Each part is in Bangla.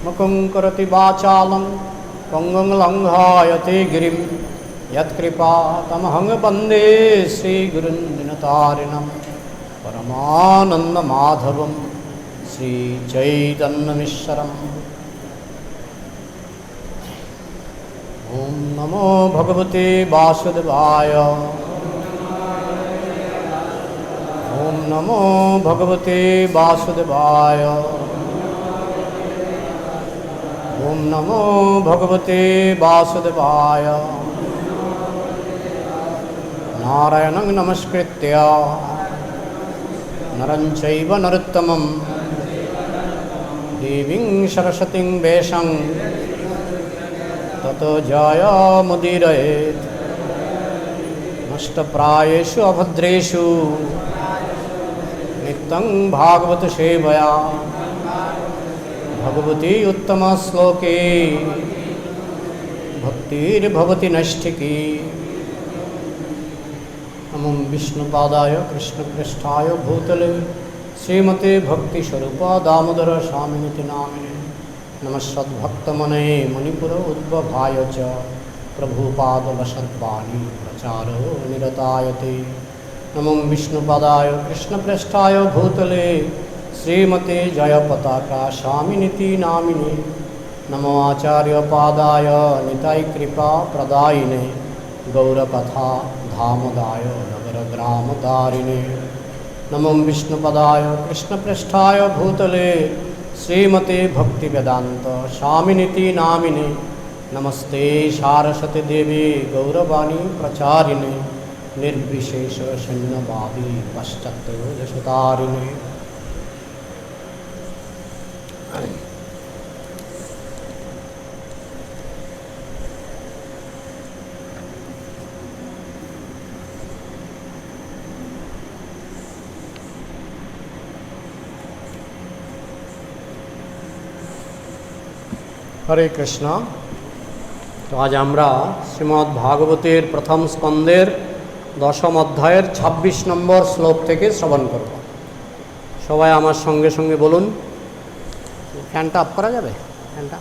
मुखं करोति वाचालं पंगुं लंघायते गिरिं यत्कृपातमहं वन्दे श्रीगुरुं दिनतारिणं परमानन्दमाधवं श्रीचैतन्यमीश्वरम्। ॐ नमो भगवते वासुदेवाय। ॐ नमो भगवते वासुदेवाय। ॐ नमो भगवते वासुदेवाय। नारायणं नमस्कृत्य नरं चैव नरोत्तमं देवीं सरस्वतीं वेशं ततो जयमुदीरयेत्। नष्टप्रायेषु अभद्रेषु नित्यं भागवत सेवया भगवती उत्तमश्लोके भक्तिर्भवति नैष्ठिकी। नमो विष्णुपादाय कृष्णपृष्ठाय भूतले श्रीमते भक्तिस्वरूपा दामोदर स्वामिनिति नामिने। नमस्सद्भक्तमने मणिपुर उद्भवाय च प्रभुपादवसद्वाणी प्रचारो निरतायते। नमो विष्णुपादाय कृष्णपृष्ठाय भूतले श्रीमते जयपताका स्वामिनिति नामिने। नमो आचार्यपादाय निताय कृपा प्रदायिने गौरकथा धामदाय नगरग्रामदारिणे। नमो विष्णुपदाय कृष्णपृष्ठाय भूतले श्रीमते भक्तिवेदांत स्वामिनिति नामिने। नमस्ते सारस्वती देवी गौरवाणी प्रचारिणे निर्विशेष शून्यवादी पाश्चात्य। हरे कृष्णा। तो आज আমরা শ্রীমদ্ ভাগবতের প্রথম স্কন্ধের দশম অধ্যায়ের 26 নম্বর শ্লোক থেকে শ্রবণ করব। সবাই আমার সঙ্গে সঙ্গে বলুন। ফ্যানটা অফ করা যাবে? ফ্যানটা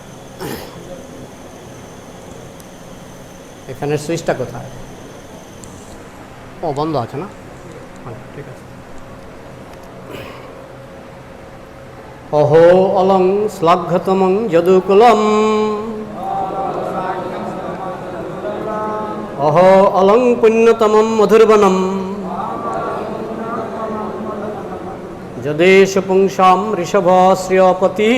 এখানের সুইচটা কোথায়? ও বন্ধ আছে না? ঠিক আছে। অহো অলং শ্লাঘ্যতমং যদুকুলম অহো অলং পুণ্যতমম মধুরবনম যদেশ পুংসাম ঋষভ শ্রিয়পতি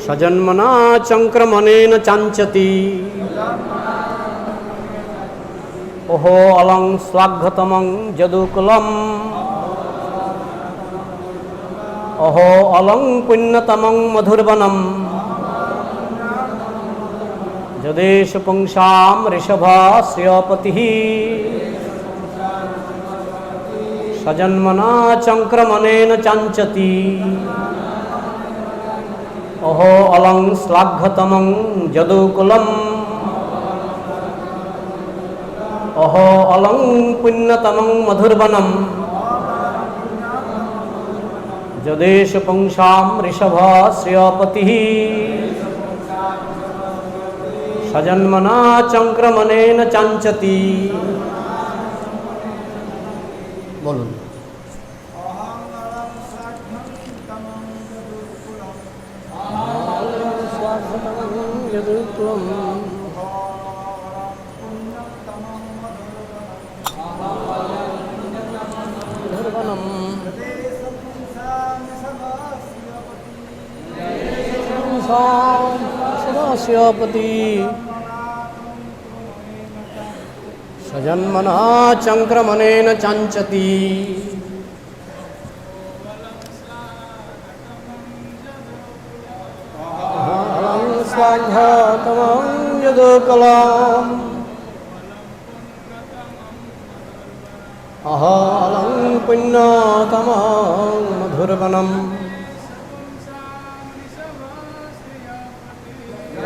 সজন্মনা চক্রমণেন চাঞ্চতি। অহো অলং শ্লাঘ্যতমং যদুকুলম অহো অলং পুণ্যতমং মধুরবনম যদেশ পুংসাম ঋষভ শ্রিয়পতি সজন্মনা চক্রমণেন চাঞ্চতি। অহো অলং শ্লাঘ্যতমং যদুকুলম অহো অলং পুণ্যতমং মধুরবনম যদেশ পুংসাম ঋষভ শ্রিয়পতি সজন্মনা চক্রমণেন চাঞ্চতি। বলুন। সদাশিবপতি সজন্মনা চক্রমণেন চাঞ্চতি। শ্লাঘ্যতমং যদুকুলম অহো অলং পুণ্যতমং মধুরবনম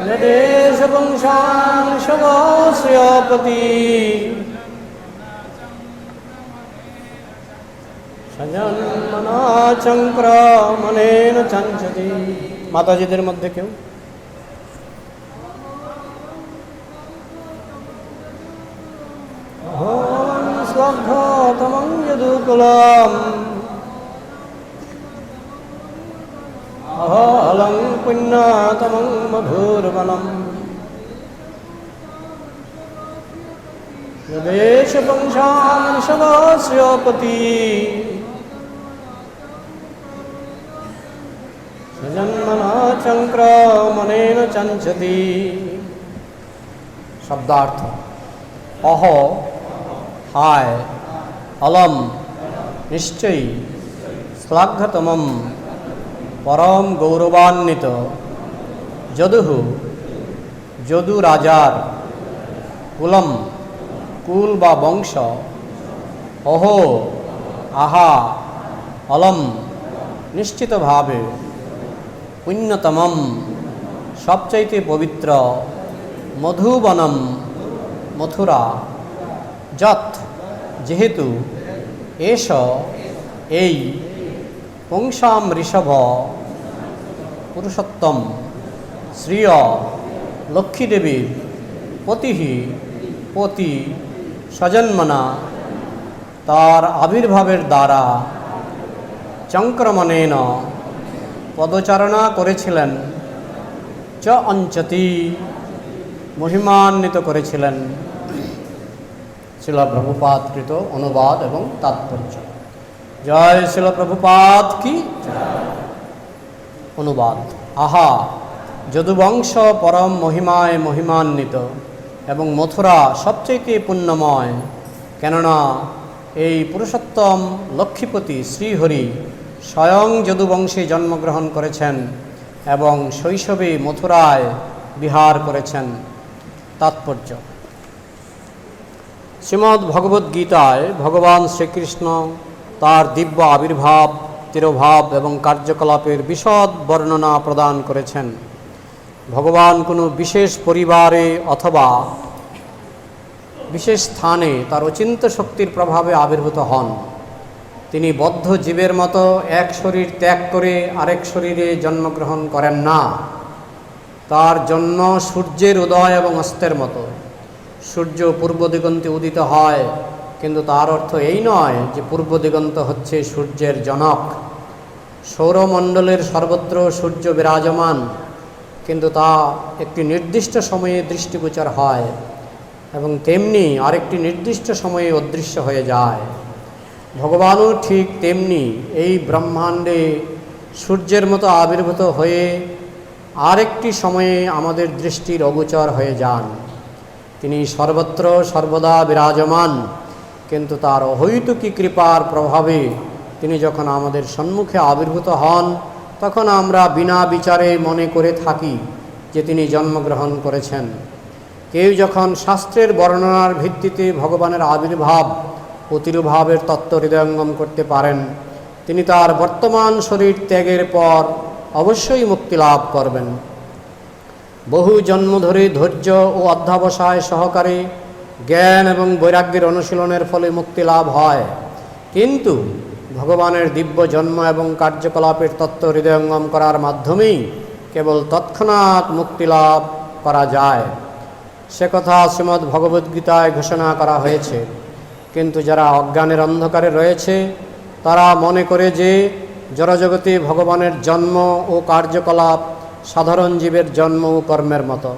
যদেশ পুংসাম ঋষভ শ্রিয়পতি সজন্মনা চক্রমণেন চঞ্চতি। মাতাজিদের মধ্যে কেউ? ওম স্বর্গতমং যদুকুলম অহলং পুণ্যতমং মধুরবনম যদেশ পুংসাম ঋষভস্য়োপতি সজন্মনা চক্রমণেন চঞ্চতি। শব্দার্থ: অহ হায়, অলম নিশ্চয়ই, শ্লাঘ্যতমম পরম গৌরবান্বিত, যদুহু যদু রাজার, কুলম কুল বা বংশ, অহো আহা, অলম নিশ্চিতভাবে, পুণ্যতমম সবচাইতে পবিত্র, মধুবনম মথুরা, যৎ যেহেতু, এষ এই, পুংসাম ঋষভ পুরুষোত্তম, শ্রিয় লক্ষ্মীদেবীর, পতিহি পতি, সজন্মনা তার আবির্ভাবের দ্বারা, চক্রমণেন পদচারণা করেছিলেন, চ অঞ্চতি মহিমান্বিত করেছিলেন। শিল প্রভুপাদকৃত অনুবাদ এবং তাৎপর্য। জয় শিল প্রভুপাদ কি। অনুবাদ: আহা, যদুবংশ পরম মহিমায় মহিমান্বিত এবং মথুরা সবচেয়ে পুণ্যময়, কেননা এই পুরুষোত্তম লক্ষ্মীপতি শ্রীহরি স্বয়ং যদুবংশে জন্মগ্রহণ করেছেন এবং শৈশবে মথুরায় বিহার করেছেন। তাৎপর্য: শ্রীমদ্ ভগবদ্ গীতায় ভগবান শ্রীকৃষ্ণ তার দিব্য আবির্ভাব, তিরোভাব এবং কার্যকলাপের বিশদ বর্ণনা প্রদান করেছেন। ভগবান কোনো বিশেষ পরিবারে অথবা বিশেষ স্থানে তার অচিন্ত শক্তির প্রভাবে আবির্ভূত হন। তিনি বদ্ধ জীবের মতো এক শরীর ত্যাগ করে আরেক শরীরে জন্মগ্রহণ করেন না। তার জন্ম সূর্যের উদয় এবং অস্তের মতো। সূর্য পূর্ব দিগন্তে উদিত হয়, কিন্তু তার অর্থ এই নয় যে পূর্ব দিগন্ত হচ্ছে সূর্যের জনক। সৌরমণ্ডলের সর্বত্র সূর্য বিরাজমান, কিন্তু তা একটি নির্দিষ্ট সময়ে দৃষ্টিগোচর হয় এবং তেমনি আরেকটি নির্দিষ্ট সময়ে অদৃশ্য হয়ে যায়। ভগবানও ঠিক তেমনি এই ব্রহ্মাণ্ডে সূর্যের মতো আবির্ভূত হয়ে আরেকটি সময়ে আমাদের দৃষ্টির অগোচর হয়ে যান। তিনি সর্বত্র সর্বদা বিরাজমান, কিন্তু তার অহৈতুকী কৃপার প্রভাবে তিনি যখন আমাদের সম্মুখে আবির্ভূত হন, তখন আমরা বিনা বিচারে মনে করে থাকি যে তিনি জন্মগ্রহণ করেছেন। কেউ যখন শাস্ত্রের বর্ণনার ভিত্তিতে ভগবানের আবির্ভাব ও তিরোভাবের তত্ত্ব হৃদয়ঙ্গম করতে পারেন, তিনি তার বর্তমান শরীর ত্যাগের পর অবশ্যই মুক্তি লাভ করবেন। বহু জন্ম ধরে ধৈর্য ও অধ্যবসায় সহকারে জ্ঞান এবং বৈরাগ্যের অনুশীলনের ফলে মুক্তি লাভ হয়, কিন্তু ভগবানের দিব্য জন্ম এবং কার্যকলাপের তত্ত্ব হৃদয়ঙ্গম করার মাধ্যমেই কেবল তৎক্ষণাৎ মুক্তি লাভ করা যায়। সে কথা শ্রীমদ্ ভগবদ্গীতায় ঘোষণা করা হয়েছে। কিন্তু যারা অজ্ঞানের অন্ধকারে রয়েছে, তারা মনে করে যে জড়জগতে ভগবানের জন্ম ও কার্যকলাপ সাধারণ জীবের জন্ম ও কর্মের মতো।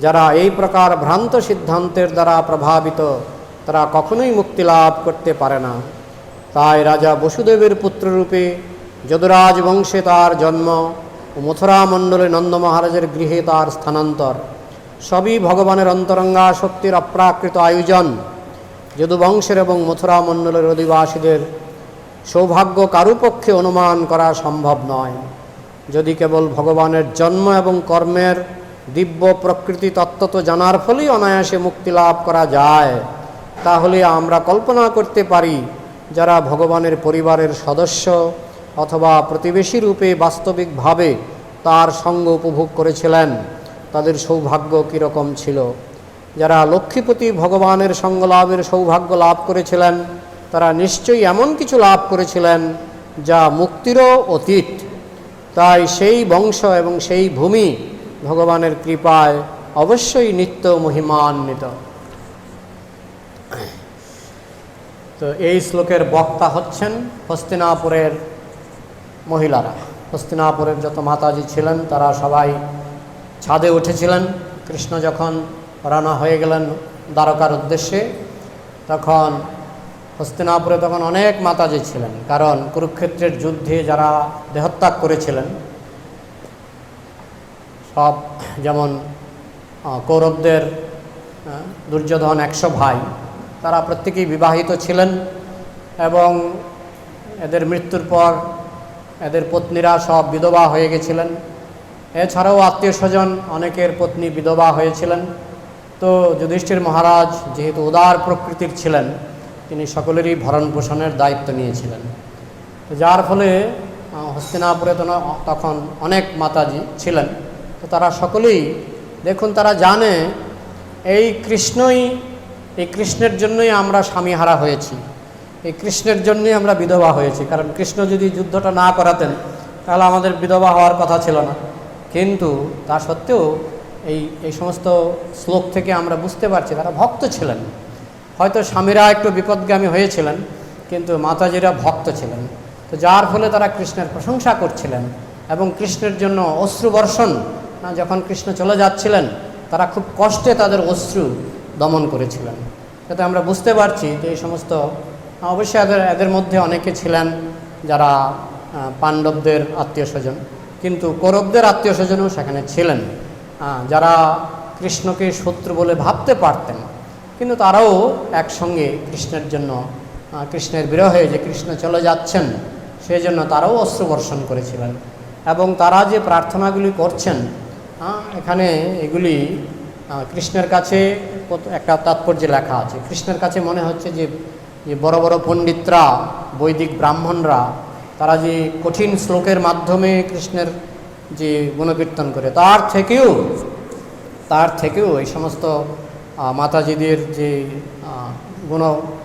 যারা এই প্রকার ভ্রান্ত সিদ্ধান্তের দ্বারা প্রভাবিত, তারা কখনোই মুক্তি লাভ করতে পারে না। তাই রাজা বসুদেবের পুত্ররূপে যদুরাজ বংশে তার জন্ম ও মথুরা মণ্ডলে নন্দ মহারাজের গৃহে তার স্থানান্তর সবই ভগবানের অন্তরঙ্গা শক্তির অপ্রাকৃত আয়োজন। যদুবংশের এবং মথুরা মণ্ডলের অধিবাসীদের সৌভাগ্য কারু পক্ষে অনুমান করা সম্ভব নয়। যদি কেবল ভগবানের জন্ম এবং কর্মের দিব্য প্রকৃতি তত্ত্ব জানার ফলেই অনায়াসে মুক্তি লাভ করা যায়, তাহলে আমরা কল্পনা করতে পারি যারা ভগবানের পরিবারের সদস্য অথবা প্রতিবেশী রূপে বাস্তবিকভাবে তার সঙ্গ উপভোগ করেছিলেন, তাদের সৌভাগ্য কীরকম ছিল। যারা লক্ষ্মীপতি ভগবানের সঙ্গ লাভের সৌভাগ্য লাভ করেছিলেন, তারা নিশ্চয়ই এমন কিছু লাভ করেছিলেন যা মুক্তিরও অতীত। তাই সেই বংশ এবং সেই ভূমি ভগবানের কৃপায় অবশ্যই নিত্য মহিমান্বিত। তো এই শ্লোকের বক্তা হচ্ছেন হস্তিনাপুরের মহিলারা। হস্তিনাপুরের যত মাতাজি ছিলেন তারা সবাই ছাদে উঠেছিলেন। কৃষ্ণ যখন রওনা হয়ে গেলেন দ্বারকার উদ্দেশ্যে, তখন হস্তিনাপুরে তখন অনেক মাতাজি ছিলেন, কারণ কুরুক্ষেত্রের যুদ্ধে যারা দেহত্যাগ করেছিলেন সব, যেমন কৌরবদের দুর্যোধন 100 ভাই, তারা প্রত্যেকেই বিবাহিত ছিলেন এবং এদের মৃত্যুর পর এদের পত্নীরা সব বিধবা হয়ে গেছিলেন। এছাড়াও আত্মীয় স্বজন অনেকের পত্নী বিধবা হয়েছিলেন। তো যুধিষ্ঠির মহারাজ যেহেতু উদার প্রকৃতির ছিলেন, তিনি সকলেরই ভরণ পোষণের দায়িত্ব নিয়েছিলেন। তো যার ফলে হস্তিনাপুরে তখন অনেক মাতাজি ছিলেন। তো তারা সকলেই দেখুন, তারা জানে এই কৃষ্ণের জন্যই আমরা স্বামীহারা হয়েছি, এই কৃষ্ণের জন্যই আমরা বিধবা হয়েছি। কারণ কৃষ্ণ যদি যুদ্ধটা না করাতেন তাহলে আমাদের বিধবা হওয়ার কথা ছিল না। কিন্তু তা সত্ত্বেও এই সমস্ত শ্লোক থেকে আমরা বুঝতে পারছি তারা ভক্ত ছিলেন। হয়তো স্বামীরা একটু বিপদগামী হয়েছিলেন, কিন্তু মাতাজিরা ভক্ত ছিলেন। তো যার ফলে তারা কৃষ্ণের প্রশংসা করছিলেন এবং কৃষ্ণের জন্য অশ্রুবর্ষণ, যখন কৃষ্ণ চলে যাচ্ছিলেন তারা খুব কষ্টে তাদের অশ্রু দমন করেছিলেন। যাতে আমরা বুঝতে পারছি যে এই সমস্ত, অবশ্যই এদের মধ্যে অনেকে ছিলেন যারা পাণ্ডবদের আত্মীয় স্বজন, কিন্তু কৌরবদের আত্মীয় স্বজনও সেখানে ছিলেন, যারা কৃষ্ণকে শত্রু বলে ভাবতে পারতেন, কিন্তু তারাও একসঙ্গে কৃষ্ণের জন্য, কৃষ্ণের বিরহে যে কৃষ্ণ চলে যাচ্ছেন সেই জন্য তারাও অশ্রুবর্ষণ করেছিলেন। এবং তারা যে প্রার্থনাগুলি করছেন এখানে, এগুলি কৃষ্ণের কাছে একটা তাৎপর্য লেখা আছে। কৃষ্ণের কাছে মনে হচ্ছে যে বড় বড় পণ্ডিতরা, বৈদিক ব্রাহ্মণরা, তারা যে কঠিন শ্লোকের মাধ্যমে কৃষ্ণের যে গুণকীর্তন করে, তার থেকেও এই সমস্ত মাতাজিদের যে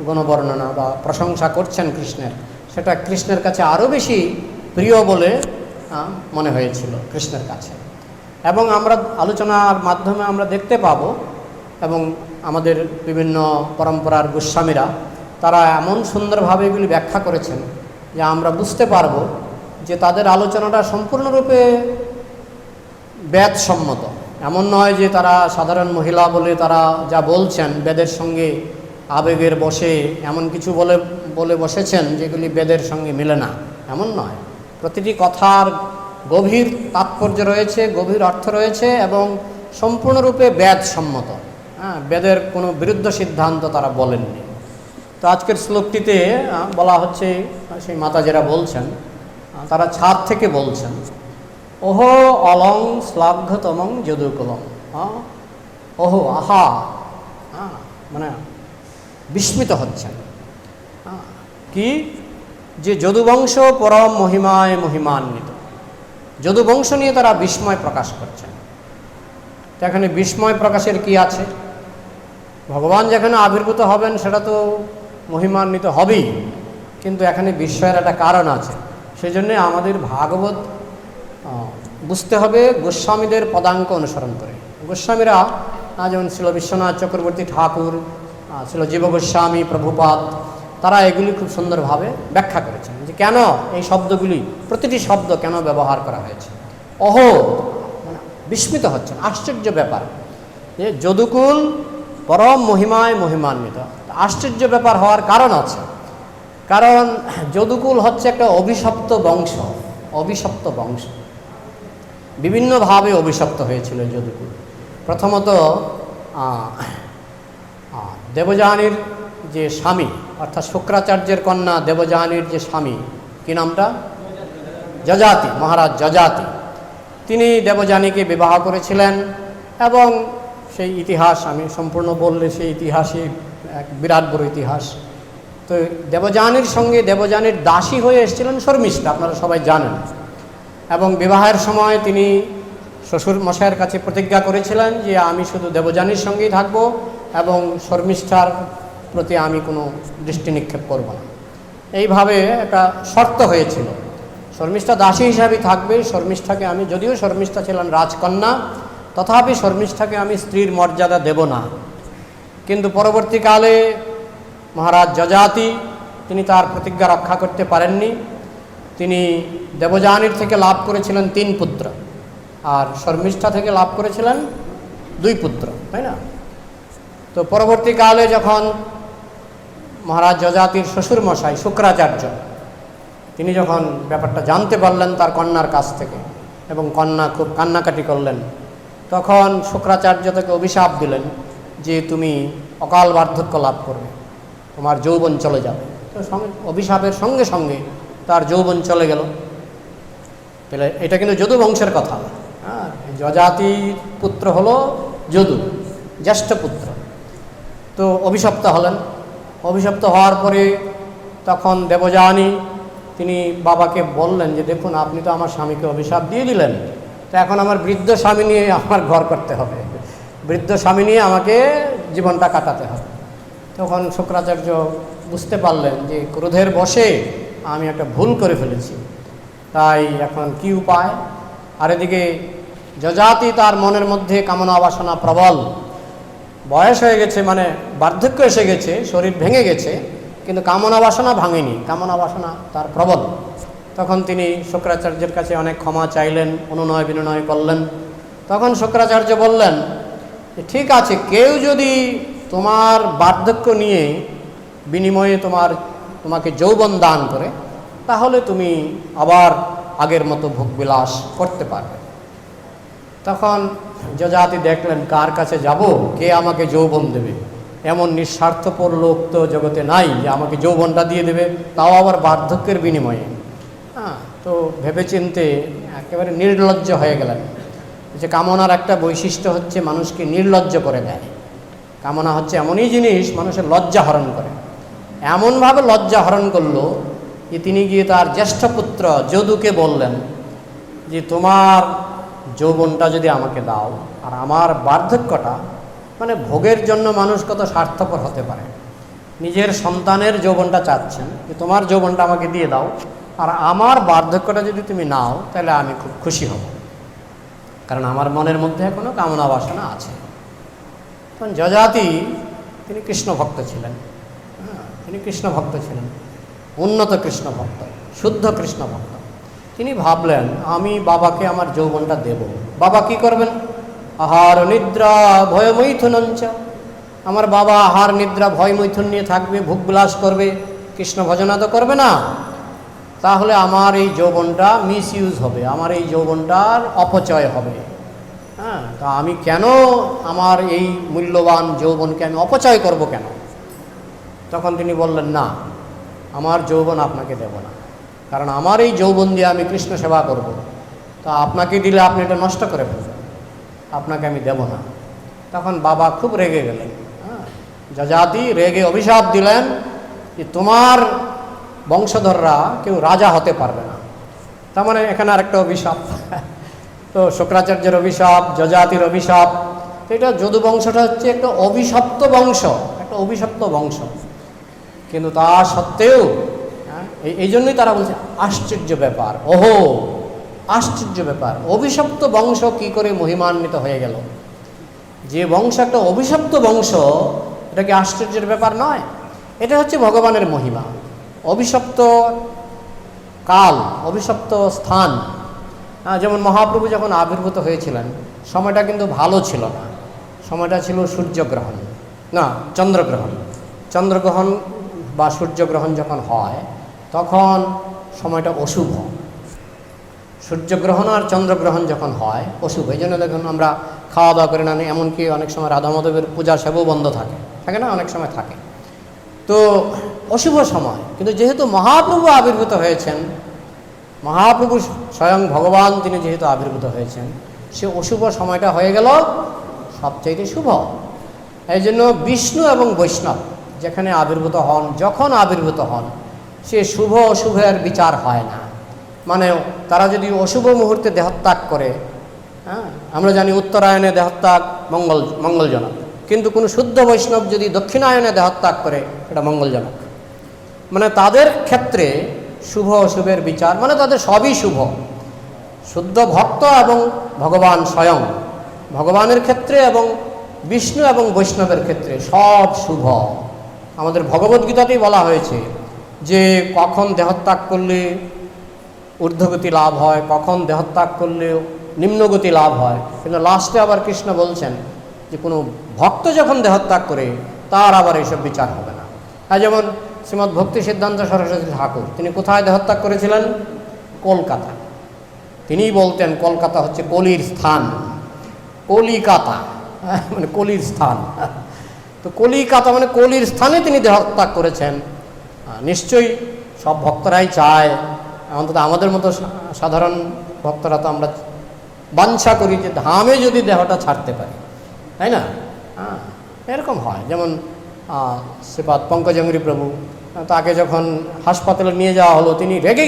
গুণবর্ণনা বা প্রশংসা করছেন কৃষ্ণের, সেটা কৃষ্ণের কাছে আরও বেশি প্রিয় বলে মনে হয়েছিল কৃষ্ণের কাছে। এবং আমরা আলোচনার মাধ্যমে আমরা দেখতে পাব, এবং আমাদের বিভিন্ন পরম্পরার গোস্বামীরা তারা এমন সুন্দরভাবে এগুলি ব্যাখ্যা করেছেন যে আমরা বুঝতে পারব যে তাদের আলোচনাটা সম্পূর্ণরূপে বেদসম্মত। এমন নয় যে তারা সাধারণ মহিলা বলে তারা যা বলছেন বেদের সঙ্গে আবেগের বশে এমন কিছু বলে বসেছেন যেগুলি বেদের সঙ্গে মিলে না, এমন নয়। প্রতিটি কথার গভীর তাৎপর্য রয়েছে, গভীর অর্থ রয়েছে এবং সম্পূর্ণরূপে বেদসম্মত। বেদের কোনো বিরুদ্ধ সিদ্ধান্ত তারা বলেননি। তো আজকের শ্লোকটিতে বলা হচ্ছে, সেই মাতাজিরা বলছেন, তারা ছাদ থেকে বলছেন, ওহো অলং শ্লাঘ্যতমং যদুকুলম। ওহো, আহা, মানে বিস্মিত হচ্ছেন কি, যে যদুবংশ পরম মহিমায় মহিমান্বিত। যদুবংশ নিয়ে তারা বিস্ময় প্রকাশ করছেন। তো এখানে বিস্ময় প্রকাশের কি আছে? ভগবান যেখানে আবির্ভূত হবেন সেটা তো মহিমান্বিত হবেই, কিন্তু এখানে বিস্ময়ের একটা কারণ আছে। সেই জন্যে আমাদের ভাগবত বুঝতে হবে গোস্বামীদের পদাঙ্ক অনুসরণ করে। গোস্বামীরা যেমন ছিল বিশ্বনাথ চক্রবর্তী ঠাকুর, ছিল জীব গোস্বামী, প্রভুপাদ, তারা এগুলি খুব সুন্দরভাবে ব্যাখ্যা করেছেন যে কেন এই শব্দগুলি, প্রতিটি শব্দ কেন ব্যবহার করা হয়েছে। অহো, মানে বিস্মিত হচ্ছেন, আশ্চর্য ব্যাপার যে যদুকুল পরম মহিমায় মহিমান্বিত। আশ্চর্য ব্যাপার হওয়ার কারণ আছে, কারণ যদুকুল হচ্ছে একটা অভিশপ্ত বংশ। অভিশপ্ত বংশ বিভিন্নভাবে অভিশপ্ত হয়েছিল যদুকুল। প্রথমত দেবযানীর যে স্বামী, অর্থাৎ শুক্রাচার্যের কন্যা দেবযানীর যে স্বামী, কি নামটা? যজাতি, মহারাজ যজাতি। তিনি দেবযানীকে বিবাহ করেছিলেন এবং সেই ইতিহাস আমি সম্পূর্ণ বললে সেই ইতিহাসই এক বিরাট বড় ইতিহাস। তো দেবযানীর সঙ্গে দেবযানীর দাসী হয়ে এসেছিলেন শর্মিষ্ঠা, আপনারা সবাই জানেন। এবং বিবাহের সময় তিনি শ্বশুর মশাইয়ের কাছে প্রতিজ্ঞা করেছিলেন যে আমি শুধু দেবযানীর সঙ্গেই থাকব এবং শর্মিষ্ঠার প্রতি আমি কোনো দৃষ্টি নিক্ষেপ করব না। এইভাবে একটা শর্ত হয়েছিল, শর্মিষ্ঠা দাসী হিসাবে থাকবে। শর্মিষ্ঠাকে আমি, যদিও শর্মিষ্ঠা ছিলেন রাজকন্যা, তথাপি শর্মিষ্ঠাকে আমি স্ত্রীর মর্যাদা দেব না। কিন্তু পরবর্তীকালে মহারাজ যজাতি তিনি তার প্রতিজ্ঞা রক্ষা করতে পারেননি। তিনি দেবযানীর থেকে লাভ করেছিলেন 3 পুত্র, আর শর্মিষ্ঠা থেকে লাভ করেছিলেন 2 পুত্র, তাই না? তো পরবর্তীকালে যখন মহারাজ যজাতির শ্বশুরমশাই শুক্রাচার্য তিনি যখন ব্যাপারটা জানতে পারলেন তার কন্যার কাছ থেকে, এবং কন্যা খুব কান্নাকাটি করলেন, তখন শুক্রাচার্য তাকে অভিশাপ দিলেন যে তুমি অকাল বার্ধক্য লাভ করবে, তোমার যৌবন চলে যাবে। তো অভিশাপের সঙ্গে সঙ্গে তার যৌবন চলে গেল। তাহলে এটা কিন্তু যদু বংশের কথা। হ্যাঁ, যজাতির পুত্র হলো যদু, জ্যেষ্ঠ পুত্র। তো অভিশপ্ত হলেন। অভিশপ্ত হওয়ার পরে তখন দেবযানী তিনি বাবাকে বললেন যে দেখুন, আপনি তো আমার স্বামীকে অভিশাপ দিয়ে দিলেন, তো এখন আমার বৃদ্ধ স্বামী নিয়ে আমার ঘর করতে হবে, বৃদ্ধ স্বামী নিয়ে আমাকে জীবনটা কাটাতে হবে। তখন শুক্রাচার্য বুঝতে পারলেন যে ক্রোধের বশে আমি একটা ভুল করে ফেলেছি, তাই এখন কি উপায়। আর এদিকে যজাতি তার মনের মধ্যে কামনা বাসনা প্রবল, বয়স হয়ে গেছে, মানে বার্ধক্য এসে গেছে, শরীর ভেঙে গেছে, কিন্তু কামনা বাসনা ভাঙেনি, কামনা বাসনা তার প্রবল। তখন তিনি শুক্রাচার্যের কাছে অনেক ক্ষমা চাইলেন, অনুনয় বিনয় করলেন। তখন শুক্রাচার্য বললেন যে ঠিক আছে, কেউ যদি তোমার বার্ধক্য নিয়ে বিনিময়ে তোমাকে যৌবন দান করে, তাহলে তুমি আবার আগের মতো ভোগবিলাস করতে পারবে। তখন যজাতি দেখলেন কার কাছে যাব, কে আমাকে যৌবন দেবে, এমন নিঃস্বার্থপর লোক তো জগতে নাই যে আমাকে যৌবনটা দিয়ে দেবে, তাও আবার বার্ধক্যের বিনিময়ে। হ্যাঁ, তো ভেবেচিন্তে একেবারে নির্লজ্জ হয়ে গেলেন। যে কামনার একটা বৈশিষ্ট্য হচ্ছে মানুষকে নির্লজ্জ করে দেয়। কামনা হচ্ছে এমনই জিনিস, মানুষের লজ্জা হরণ করে। এমনভাবে লজ্জা হরণ করলো যে তিনি গিয়ে তার জ্যেষ্ঠ পুত্র যদুকে বললেন যে তোমার যৌবনটা যদি আমাকে দাও, আর আমার বার্ধক্যটা, মানে ভোগের জন্য মানুষ কত স্বার্থপর হতে পারে। নিজের সন্তানের যৌবনটা চাচ্ছেন যে তোমার যৌবনটা আমাকে দিয়ে দাও, আর আমার বার্ধক্যটা যদি তুমি নাও তাহলে আমি খুব খুশি হব, কারণ আমার মনের মধ্যে এখনো কামনা বাসনা আছে। তখন যজাতি তিনি কৃষ্ণ ভক্ত ছিলেন। হ্যাঁ, তিনি কৃষ্ণ ভক্ত ছিলেন, উন্নত কৃষ্ণ ভক্ত, শুদ্ধ কৃষ্ণ ভক্ত। তিনি ভাবলেন আমি বাবাকে আমার যৌবনটা দেব। বাবা কি করবেন? আহার নিদ্রা ভয় মৈথুনঞ্চ, আমার বাবা আহার নিদ্রা ভয় মৈথুন নিয়ে থাকবে, ভোগবিলাস করবে, কৃষ্ণ ভজনা তো করবে না। তাহলে আমার এই যৌবনটা মিসইউজ হবে, আমার এই যৌবনটার অপচয় হবে। হ্যাঁ, তা আমি কেন আমার এই মূল্যবান যৌবনকে আমি অপচয় করব কেন? তখন তিনি বললেন না, আমার যৌবন আপনাকে দেব না, কারণ আমার এই যৌবন দিয়ে আমি কৃষ্ণ সেবা করব, তা আপনাকে দিলে আপনি এটা নষ্ট করে ফেলবেন, আপনাকে আমি দেব না। তখন বাবা খুব রেগে গেলেন। হ্যাঁ, যজাতি রেগে অভিশাপ দিলেন যে তোমার বংশধররা কেউ রাজা হতে পারবে না। তার মানে এখানে আরেকটা অভিশাপ। তো শুক্রাচার্যের অভিশাপ, যজাতির অভিশাপ। তো এটা যদু বংশটা হচ্ছে একটা অভিশপ্ত বংশ, একটা অভিশপ্ত বংশ। কিন্তু তা সত্ত্বেও এই জন্যই তারা বলছে আশ্চর্য ব্যাপার, ওহো আশ্চর্য ব্যাপার, অভিশপ্ত বংশ কি করে মহিমান্বিত হয়ে গেল। যে বংশ একটা অভিশপ্ত বংশ, এটা কি আশ্চর্যের ব্যাপার নয়? এটা হচ্ছে ভগবানের মহিমা। অভিশপ্ত কাল, অভিশপ্ত স্থান। যেমন মহাপ্রভু যখন আবির্ভূত হয়েছিলেন, সময়টা কিন্তু ভালো ছিল না, সময়টা ছিল সূর্যগ্রহণ, না চন্দ্রগ্রহণ। চন্দ্রগ্রহণ বা সূর্যগ্রহণ যখন হয় তখন সময়টা অশুভ। সূর্যগ্রহণ আর চন্দ্রগ্রহণ যখন হয় অশুভ। এই জন্য দেখুন আমরা খাওয়া দাওয়া করে না, এমনকি অনেক সময় রাধা মাধবের পূজা সেবাও বন্ধ থাকে, থাকে না, অনেক সময় থাকে। তো অশুভ সময়, কিন্তু যেহেতু মহাপ্রভু আবির্ভূত হয়েছেন, মহাপ্রভু স্বয়ং ভগবান তিনি যেহেতু আবির্ভূত হয়েছেন, সে অশুভ সময়টা হয়ে গেল সবচাইতে শুভ। এই জন্য বিষ্ণু এবং বৈষ্ণব যেখানে আবির্ভূত হন, যখন আবির্ভূত হন, সে শুভ অশুভের বিচার হয় না। মানে তারা যদি অশুভ মুহূর্তে দেহত্যাগ করে, হ্যাঁ, আমরা জানি উত্তরায়ণে দেহত্যাগ মঙ্গলজনক, কিন্তু কোনো শুদ্ধ বৈষ্ণব যদি দক্ষিণায়নে দেহত্যাগ করে এটা মঙ্গলজনক। মানে তাদের ক্ষেত্রে শুভ অশুভের বিচার, মানে তাদের সবই শুভ। শুদ্ধ ভক্ত এবং ভগবান স্বয়ং, ভগবানের ক্ষেত্রে এবং বিষ্ণু এবং বৈষ্ণবের ক্ষেত্রে সব শুভ। আমাদের ভগবদ্গীতাতেই বলা হয়েছে যে কখন দেহত্যাগ করলে ঊর্ধ্বগতি লাভ হয়, কখন দেহত্যাগ করলে নিম্নগতি লাভ হয়। কিন্তু লাস্টে আবার কৃষ্ণ বলছেন যে কোনো ভক্ত যখন দেহত্যাগ করে তার আবার এইসব বিচার হবে না। আর যেমন শ্রীমদ্ ভক্তি সিদ্ধান্ত সরস্বতী ঠাকুর, তিনি কোথায় দেহত্যাগ করেছিলেন? কলকাতা। তিনিই বলতেন কলকাতা হচ্ছে কলির স্থান, কলিকাতা মানে কলির স্থান। তো কলিকাতা মানে কলির স্থানে তিনি দেহত্যাগ করেছেন। নিশ্চয়ই সব ভক্তরাই চায়, অন্তত আমাদের মতো সাধারণ ভক্তরা তো আমরা বাঞ্ছা করি যে ধামে যদি দেহটা ছাড়তে পারি, তাই না? এরকম হয়। যেমন শ্রীপাদ পঙ্কজঙ্গিরি প্রভু, তাকে যখন হাসপাতালে নিয়ে যাওয়া হলো তিনি রেগে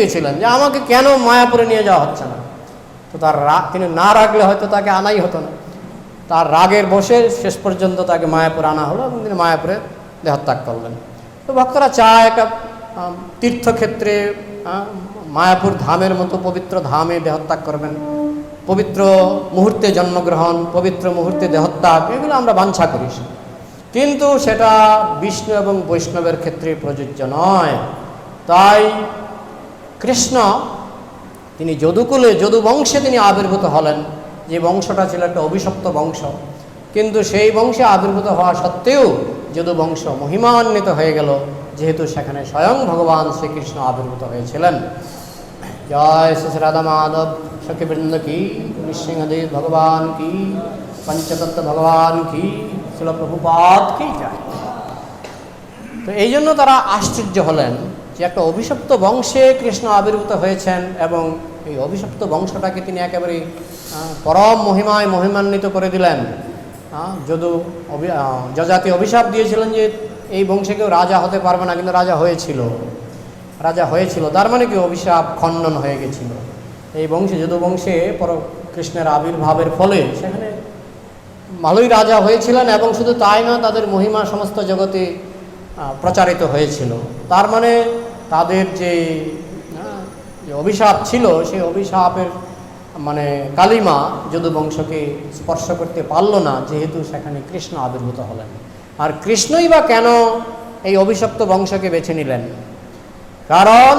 গেছিলেন যে আমাকে কেন মায়াপুরে নিয়ে যাওয়া হচ্ছে না। তো তার রাগ, তিনি না রাগলে হয়তো তাকে আনাই হতো না। তার রাগের বসে শেষ পর্যন্ত তাকে মায়াপুরে আনা হলো এবং তিনি মায়াপুরে দেহত্যাগ করলেন। তো ভক্তরা চায় একটা তীর্থক্ষেত্রে মায়াপুর ধামের মতো পবিত্র ধামে দেহত্যাগ করবেন, পবিত্র মুহূর্তে জন্মগ্রহণ, পবিত্র মুহূর্তে দেহত্যাগ, এগুলো আমরা বাঞ্ছা করি। কিন্তু সেটা বিষ্ণু এবং বৈষ্ণবের ক্ষেত্রে প্রযোজ্য নয়। তাই কৃষ্ণ তিনি যদুকুলে, যদু বংশে তিনি আবির্ভূত হলেন, যে বংশটা ছিল একটা অভিশপ্ত বংশ। কিন্তু সেই বংশে আবির্ভূত হওয়া সত্ত্বেও যদু বংশ মহিমান্বিত হয়ে গেল, যেহেতু সেখানে স্বয়ং ভগবান শ্রীকৃষ্ণ আবির্ভূত হয়েছিলেন। জয় শ্রী রাধা মাধব সখীবৃন্দ কি, নৃসিংহদেব ভগবান কি, পঞ্চতত্ত্ব ভগবান কি, শিল প্রভুপাদ কি যায়। তো এই জন্য তারা আশ্চর্য হলেন যে একটা অভিশপ্ত বংশে কৃষ্ণ আবির্ভূত হয়েছেন এবং এই অভিশপ্ত বংশটাকে তিনি একেবারে পরম মহিমায় মহিমান্বিত করে দিলেন। যদু যজাতি অভিশাপ দিয়েছিলেন যে এই বংশে কেউ রাজা হতে পারবে না, কিন্তু রাজা হয়েছিল। তার মানে কি অভিশাপ খণ্ডন হয়ে গেছিল। এই বংশে, যদু বংশে কৃষ্ণের আবির্ভাবের ফলে সেখানে ভালোই রাজা হয়েছিলেন এবং শুধু তাই না, তাদের মহিমা সমস্ত জগতে প্রচারিত হয়েছিল। তার মানে তাদের যে অভিশাপ ছিল সেই অভিশাপের মানে কালিমা যদু বংশকে স্পর্শ করতে পারল না, যেহেতু সেখানে কৃষ্ণ আবির্ভূত হলেন। আর কৃষ্ণই বা কেন এই অভিশপ্ত বংশকে বেছে নিলেন? কারণ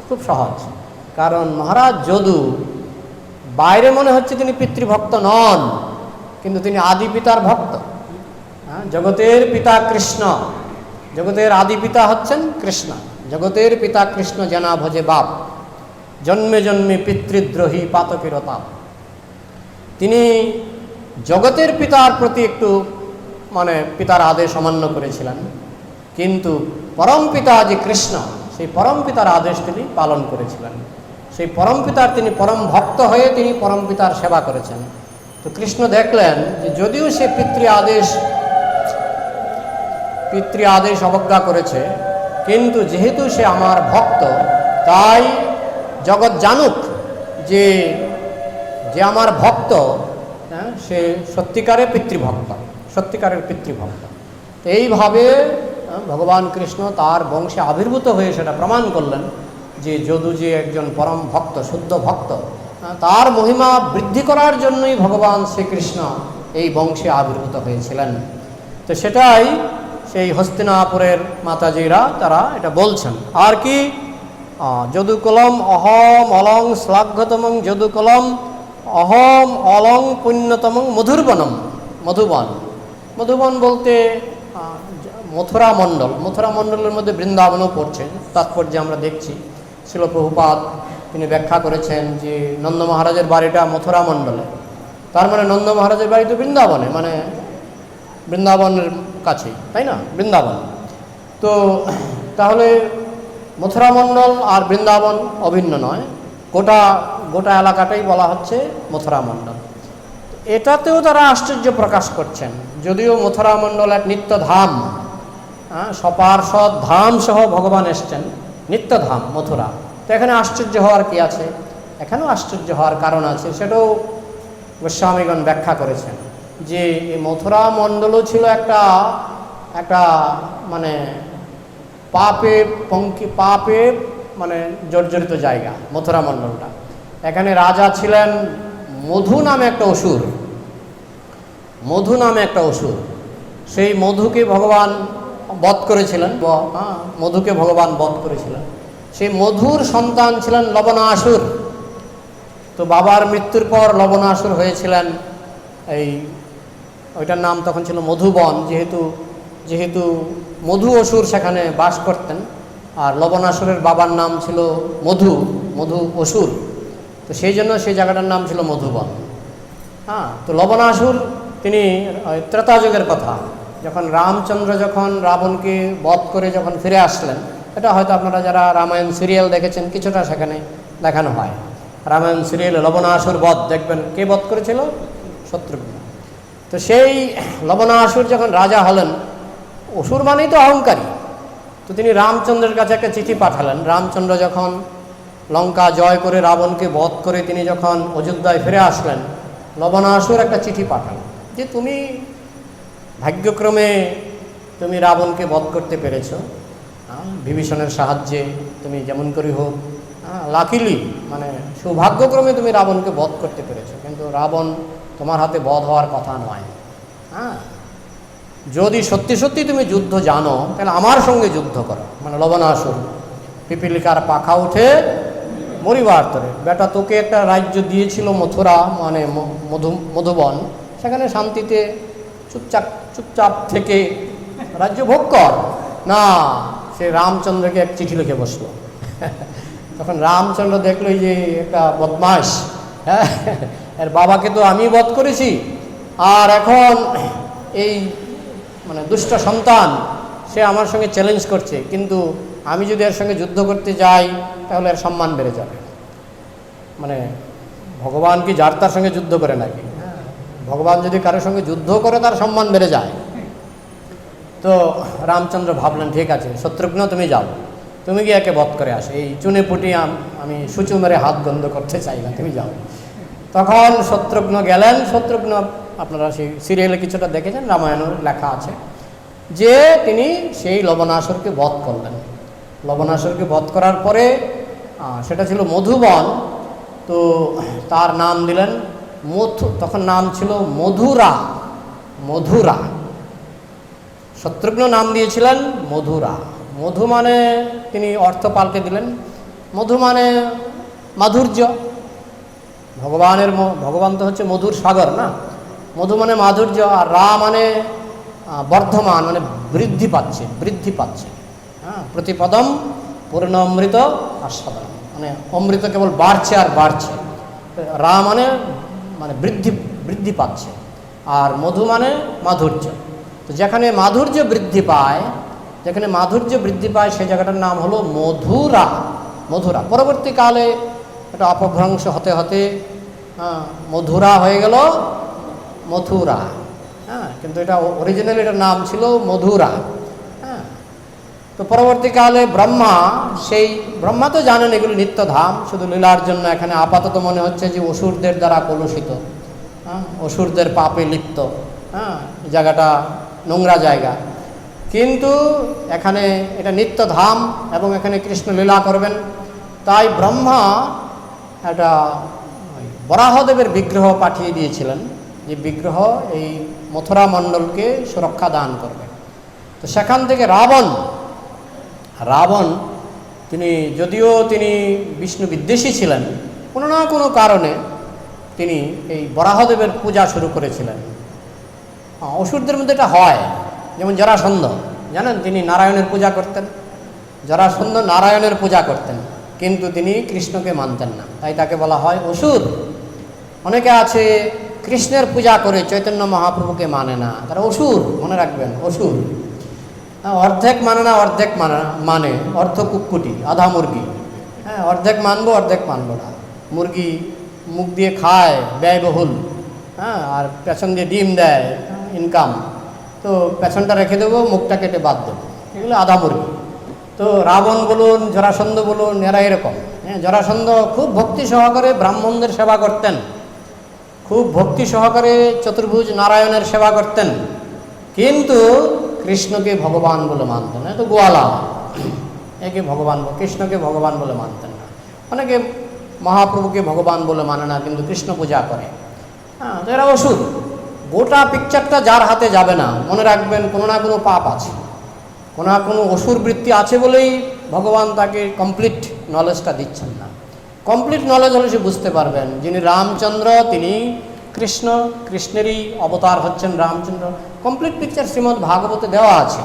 খুব সহজ, কারণ মহারাজ যদু বাইরে মনে হচ্ছে তিনি পিতৃভক্ত নন, কিন্তু তিনি আদি পিতার ভক্ত। জগতের পিতা কৃষ্ণ, জগতের আদি পিতা হচ্ছেন কৃষ্ণ। জগতের পিতা কৃষ্ণ জানা ভজে বাপ, জন্মে জন্মে পিতৃদ্রোহী পাতকিরতা। তিনি জগতের পিতার প্রতি একটু মানে পিতার আদেশ অমান্য করেছিলেন, কিন্তু পরম পিতা যে কৃষ্ণ, সেই পরম পিতার আদেশ তিনি পালন করেছিলেন। সেই পরম পিতার তিনি পরম ভক্ত হয়ে তিনি পরম পিতার সেবা করেছেন। তো কৃষ্ণ দেখলেন যে যদিও সে পিতৃ আদেশ অবজ্ঞা করেছে, কিন্তু যেহেতু সে আমার ভক্ত, তাই জগৎ জানুক যে আমার ভক্ত, সে সত্যিকারের পিতৃভক্ত। তো এইভাবে ভগবান কৃষ্ণ তার বংশে আবির্ভূত হয়ে সেটা প্রমাণ করলেন যে যদু যে একজন পরম ভক্ত, শুদ্ধ ভক্ত, তার মহিমা বৃদ্ধি করার জন্যই ভগবান শ্রীকৃষ্ণ এই বংশে আবির্ভূত হয়েছিলেন। তো সেটাই সেই হস্তিনাপুরের মাতাজিরা তারা এটা বলছেন। আর কি, যদুকুলম অহম অলং শ্লাঘ্যতমং যদুকুলম অহম অলং পুণ্যতমং মধুরবনম। মধুবন বলতে মথুরা মণ্ডলের মধ্যে বৃন্দাবনও পড়ছে, তাৎপর্য আমরা দেখছি। শিল প্রভুপাদ তিনি ব্যাখ্যা করেছেন যে নন্দ মহারাজের বাড়িটা মথুরা মণ্ডলে, তার মানে নন্দ মহারাজের বাড়ি তো বৃন্দাবনে, মানে বৃন্দাবনের কাছেই, তাই না? বৃন্দাবন তো তাহলে মথুরা মণ্ডল আর বৃন্দাবন অভিন্ন নয়, গোটা এলাকাটাই বলা হচ্ছে মথুরা মণ্ডল। এটাতেও তারা আশ্চর্য প্রকাশ করছেন, যদিও মথুরা মণ্ডল এক নিত্যধাম, সপার্ষদ ধাম সহ ভগবান এসছেন, নিত্যধাম মথুরা। তো এখানে আশ্চর্য হওয়ার কি আছে? এখানেও আশ্চর্য হওয়ার কারণ আছে, সেটাও গোস্বামীগণ ব্যাখ্যা করেছেন। যে এই মথুরা মণ্ডলও ছিল একটা একটা মানে পাপে মানে জর্জরিত জায়গা মথুরা মণ্ডলটা। এখানে রাজা ছিলেন মধু নামে একটা অসুর। সেই মধুকে ভগবান বধ করেছিলেন, মধুকে ভগবান বধ করেছিলেন। সেই মধুর সন্তান ছিলেন লবণাসুর। তো বাবার মৃত্যুর পর লবণাসুর হয়েছিলেন ওইটার নাম তখন ছিল মধুবন, যেহেতু মধু অসুর সেখানে বাস করতেন। আর লবণাসুরের বাবার নাম ছিল মধু অসুর, তো সেই জন্য সেই জায়গাটার নাম ছিল মধুবন। তো লবণাসুর তিনি ত্রেতা যুগের কথা, যখন রামচন্দ্র যখন রাবণকে বধ করে যখন ফিরে আসলেন, এটা হয়তো আপনারা যারা রামায়ণ সিরিয়াল দেখেছেন কিছুটা সেখানে দেখানো হয়। রামায়ণ সিরিয়ালে লবণাসুর বধ দেখবেন, কে বধ করেছিল? শত্রুঘ্ন। তো সেই লবণাসুর যখন রাজা হলেন, অসুর মানেই তো অহংকারী, তো তিনি রামচন্দ্রের কাছে একটা চিঠি পাঠালেন। রামচন্দ্র যখন লঙ্কা জয় করে রাবণকে বধ করে তিনি যখন অযোধ্যায় ফিরে আসলেন, লবণাসুর একটা চিঠি পাঠালেন যে তুমি ভাগ্যক্রমে তুমি রাবণকে বধ করতে পেরেছ, বিভীষণের সাহায্যে তুমি যেমন করি হোক, লাকিলি মানে সৌভাগ্যক্রমে তুমি রাবণকে বধ করতে পেরেছ, কিন্তু রাবণ তোমার হাতে বধ হওয়ার কথা নয়। যদি সত্যি সত্যি তুমি যুদ্ধ জানো তাহলে আমার সঙ্গে যুদ্ধ করো। মানে লবণাসুর পিপিলিকার পাখা উঠে মরিবার তরে, বেটা তোকে একটা রাজ্য দিয়েছিল মথুরা মানে মধুবন, সেখানে শান্তিতে চুপচাপ থেকে রাজ্য ভোগ কর না। সে রামচন্দ্রকে এক চিঠি লিখে বসলো। তখন রামচন্দ্র দেখলো যে একটা বদমাস, এর বাবাকে তো আমি বধ করেছি, আর এখন এই মানে দুষ্ট সন্তান সে আমার সঙ্গে চ্যালেঞ্জ করছে, কিন্তু আমি যদি এর সঙ্গে যুদ্ধ করতে যাই তাহলে এর সম্মান বেড়ে যাবে। মানে ভগবান কি যার তার সঙ্গে যুদ্ধ করে নাকি? ভগবান যদি কারোর সঙ্গে যুদ্ধ করে তার সম্মান বেড়ে যায়। তো রামচন্দ্র ভাবলেন ঠিক আছে শত্রুঘ্ন তুমি যাও, তুমি গিয়ে একে বধ করে আসো, এই চুনে পুটি আমি সুচু মেরে হাত গন্ধ করতে চাই না, তুমি যাও। তখন শত্রুঘ্ন গেলেন। শত্রুঘ্ন আপনারা সেই সিরিয়ালে কিছুটা দেখেছেন, রামায়ণের লেখা আছে যে তিনি সেই লবণাসুরকে বধ করলেন। লবণাসুরকে বধ করার পরে সেটা ছিল মধুবন, তো তার নাম দিলেন তখন নাম ছিল মধুরা। শত্রুঘ্ন নাম দিয়েছিলেন মধুরা। মধু মানে তিনি অর্থ পাল্টে দিলেন, মধু মানে মাধুর্য। ভগবান তো হচ্ছে মধুর সাগর না, মধু মানে মাধুর্য, আর রা মানে বর্ধমান মানে বৃদ্ধি পাচ্ছে। প্রতিপদম পূর্ণ অমৃত আস্বাদন, মানে অমৃত কেবল বাড়ছে আর বাড়ছে। রা মানে বৃদ্ধি পাচ্ছে, আর মধু মানে মাধুর্য। তো যেখানে মাধুর্য বৃদ্ধি পায় সেই জায়গাটার নাম হলো মধুরা। পরবর্তীকালে এটা অপভ্রংশ হতে হতে মধুরা হয়ে গেল মথুরা। কিন্তু এটা অরিজিনালি এটার নাম ছিল মধুরা। তো পরবর্তীকালে ব্রহ্মা তো জানেন এগুলি নিত্যধাম, শুধু লীলার জন্য এখানে আপাতত মনে হচ্ছে যে অসুরদের দ্বারা কলুষিত, অসুরদের পাপে লিপ্ত, জায়গাটা নোংরা জায়গা, কিন্তু এখানে এটা নিত্যধাম এবং এখানে কৃষ্ণ লীলা করবেন। তাই ব্রহ্মা একটা বরাহদেবের বিগ্রহ পাঠিয়ে দিয়েছিলেন, যে বিগ্রহ এই মথুরা মণ্ডলকে সুরক্ষা দান করবে। তো সেখান থেকে রাবণ যদিও তিনি বিষ্ণু বিদ্বেষী ছিলেন, কোনো না কোনো কারণে তিনি এই বরাহদেবের পূজা শুরু করেছিলেন। অসুরদের মধ্যে এটা হয়, যেমন জরাসন্ধ জানেন তিনি নারায়ণের পূজা করতেন, নারায়ণের পূজা করতেন, কিন্তু তিনি কৃষ্ণকে মানতেন না, তাই তাকে বলা হয় অসুর। অনেকে আছে কৃষ্ণের পূজা করে চৈতন্য মহাপ্রভুকে মানে না, তারা অসুর, মনে রাখবেন অসুর। অর্ধেক মানে না, অর্ধেক মানে অর্ধ কুক্কুটি, আধা মুরগি। অর্ধেক মানবো, অর্ধেক মানবো না। মুরগি মুখ দিয়ে খায় ব্যয়বহুল, আর পেছন দিয়ে ডিম দেয় ইনকাম, তো পেছনটা রেখে দেবো, মুখটা কেটে বাদ দেবো, এগুলো আধা মুরগি। তো রাবণ বলুন, জরাসন্ধ বলুন, এরা এরকম। জরাসন্ধ খুব ভক্তি সহকারে ব্রাহ্মণদের সেবা করতেন, খুব ভক্তি সহকারে চতুর্ভুজ নারায়ণের সেবা করতেন, কিন্তু কৃষ্ণকে ভগবান বলে মানতেন না। তো গোয়ালা, একে ভগবান, কৃষ্ণকে ভগবান বলে মানতেন না। অনেকে মহাপ্রভুকে ভগবান বলে মানে না, কিন্তু কৃষ্ণ পূজা করে। হ্যাঁ, তো এরা অসুর। গোটা পিকচারটা যার হাতে যাবে না, মনে রাখবেন কোনো না কোনো পাপ আছে, কোনো না কোনো অসুর বৃত্তি আছে বলেই ভগবান তাকে কমপ্লিট নলেজটা দিচ্ছেন না। কমপ্লিট নলেজ হলে সে বুঝতে পারবেন যিনি রামচন্দ্র তিনি কৃষ্ণ, কৃষ্ণেরই অবতার হচ্ছেন রামচন্দ্র। কমপ্লিট পিকচার শ্রীমদ্ ভাগবতে দেওয়া আছে।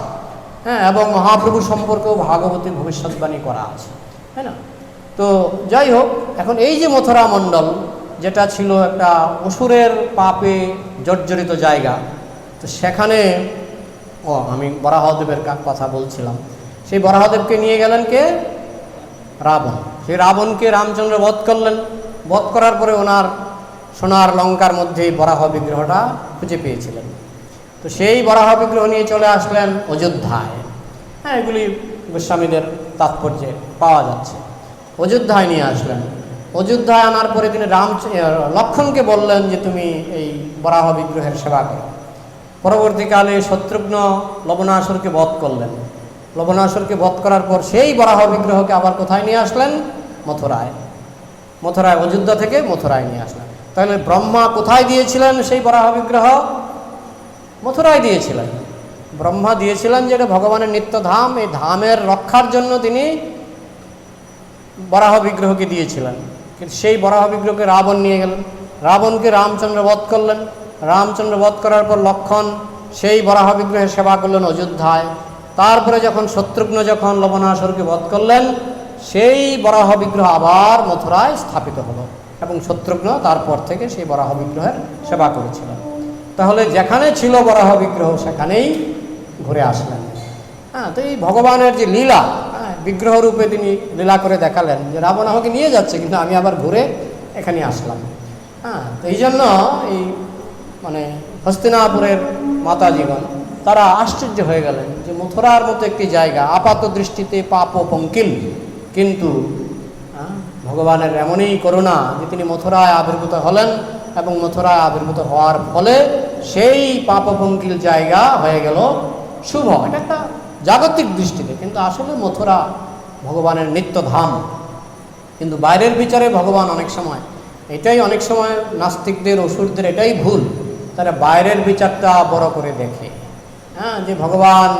হ্যাঁ, এবং মহাপ্রভু সম্পর্কেও ভাগবতে ভবিষ্যৎবাণী করা আছে, তাই না? তো যাই হোক, এখন এই যে মথুরা মণ্ডল, যেটা ছিল একটা অসুরের পাপে জর্জরিত জায়গা, তো সেখানে আমি বরাহদেবের কথা বলছিলাম। সেই বরাহদেবকে নিয়ে গেলেন কে? রাবণ। সেই রাবণকে রামচন্দ্র বধ করলেন। বধ করার পরে ওনার সোনার লঙ্কার মধ্যে বরাহ বিগ্রহটা খুঁজে পেয়েছিলেন। তো সেই বরাহ বিগ্রহ নিয়ে চলে আসলেন অযোধ্যায়। হ্যাঁ, এগুলি গোস্বামীদের তাৎপর্যে পাওয়া যাচ্ছে। অযোধ্যায় নিয়ে আসলেন। অযোধ্যায় আনার পরে তিনি লক্ষ্মণকে বললেন যে তুমি এই বরাহ বিগ্রহের সেবা করো। পরবর্তীকালে শত্রুঘ্ন লবণাসুরকে বধ করলেন। লবণাসুরকে বধ করার পর সেই বরাহ বিগ্রহকে আবার কোথায় নিয়ে আসলেন? মথুরায়। মথুরায়, অযোধ্যা থেকে মথুরায় নিয়ে আসলেন। তাহলে ব্রহ্মা কোথায় দিয়েছিলেন সেই বরাহ বিগ্রহ? মথুরায় দিয়েছিলেন। ব্রহ্মা দিয়েছিলেন যেটা ভগবানের নিত্য ধাম, এই ধামের রক্ষার জন্য তিনি বরাহ বিগ্রহকে দিয়েছিলেন। কিন্তু সেই বরাহ বিগ্রহকে রাবণ নিয়ে গেলেন। রাবণকে রামচন্দ্র বধ করলেন। রামচন্দ্র বধ করার পর লক্ষ্মণ সেই বরাহ বিগ্রহের সেবা করলেন অযোধ্যায়। তারপরে যখন শত্রুঘ্ন যখন লবণাসুরকে বধ করলেন, সেই বরাহ বিগ্রহ আবার মথুরায় স্থাপিত হলো এবং শত্রুঘ্ন তারপর থেকে সেই বরাহ বিগ্রহের সেবা করেছিলেন। তাহলে যেখানে ছিল বরাহ বিগ্রহ সেখানেই ঘুরে আসলেন। হ্যাঁ, তো এই ভগবানের যে লীলা, বিগ্রহ রূপে তিনি লীলা করে দেখালেন যে রাবণ আমাকে নিয়ে যাচ্ছে, কিন্তু আমি আবার ঘুরে এখানে আসলাম। হ্যাঁ, তো এই জন্য এই হস্তিনাপুরের মাতাজীগণ তারা আশ্চর্য হয়ে গেলেন যে মথুরার মতো একটি জায়গা আপাত দৃষ্টিতে পাপ পঙ্কিল, কিন্তু ভগবানের এমনই করুণা যে তিনি মথুরায় আবির্ভূত হলেন এবং মথুরায় আবির্ভূত হওয়ার ফলে সেই পাপপঙ্কিল জায়গা হয়ে গেল শুভ। এটা একটা জাগতিক দৃষ্টিতে, কিন্তু আসলে মথুরা ভগবানের নিত্য ধাম। কিন্তু বাইরের বিচারে ভগবান অনেক সময় নাস্তিকদের, অসুরদের এটাই ভুল, তারা বাইরের বিচারটা বড় করে দেখে। হ্যাঁ, যে ভগবান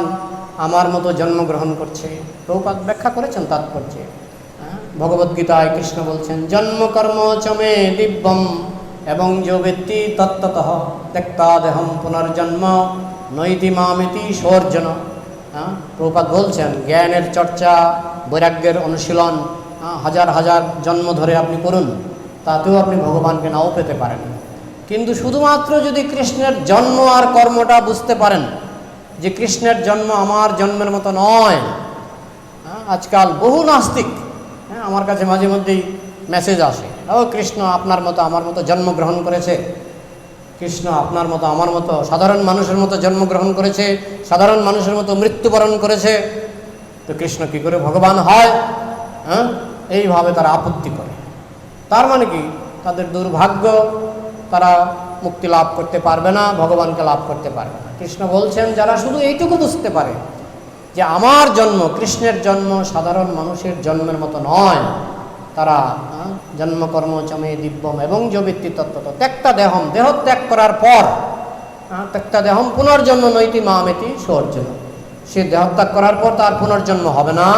আমার মতো জন্মগ্রহণ করছে। প্রভুপাদ ব্যাখ্যা করেছেন তাৎপর্যে। ভগবদ্গীতায় কৃষ্ণ বলছেন জন্মকর্ম চমে দিব্যম এবং যো ব্যক্তি তত্ত্বতঃ ত্যক্তা দেহম পুনর্জন্ম নৈতি মামিতি সর্জন। প্রভুপাদ বলছেন জ্ঞানের চর্চা, বৈরাগ্যের অনুশীলন হাজার হাজার জন্ম ধরে আপনি করুন, তাতেও আপনি ভগবানকে নাও পেতে পারেন। কিন্তু শুধুমাত্র যদি কৃষ্ণের জন্ম আর কর্মটা বুঝতে পারেন যে কৃষ্ণের জন্ম আমার জন্মের মতো নয়। আজকাল বহু নাস্তিক আমার কাছে মাঝে মধ্যেই মেসেজ আসে, ও কৃষ্ণ আপনার মতো আমার মতো জন্মগ্রহণ করেছে, কৃষ্ণ আপনার মতো আমার মতো সাধারণ মানুষের মতো জন্মগ্রহণ করেছে, সাধারণ মানুষের মতো মৃত্যুবরণ করেছে, তো কৃষ্ণ কি করে ভগবান হয়? এইভাবে তারা আপত্তি করে। তার মানে কি? তাদের দুর্ভাগ্য, তারা মুক্তি লাভ করতে পারবে না, ভগবানকে লাভ করতে পারবে না। কৃষ্ণ বলছেন যারা শুধু এইটুকু বুঝতে পারে যে আমার জন্ম, কৃষ্ণের জন্ম সাধারণ মানুষের জন্মের মতো নয়, তারা জন্মকর্ম চমে দিব্যম এবং যবিত্তি তত্ত্বত ত্যক্তা দেহম, দেহ ত্যাগ করার পর ত্যক্তা দেহম পুনর্জন্ম নৈতি মামেতি সর্জন। সে দেহত্যাগ করার পর তার পুনর্জন্ম হবে না,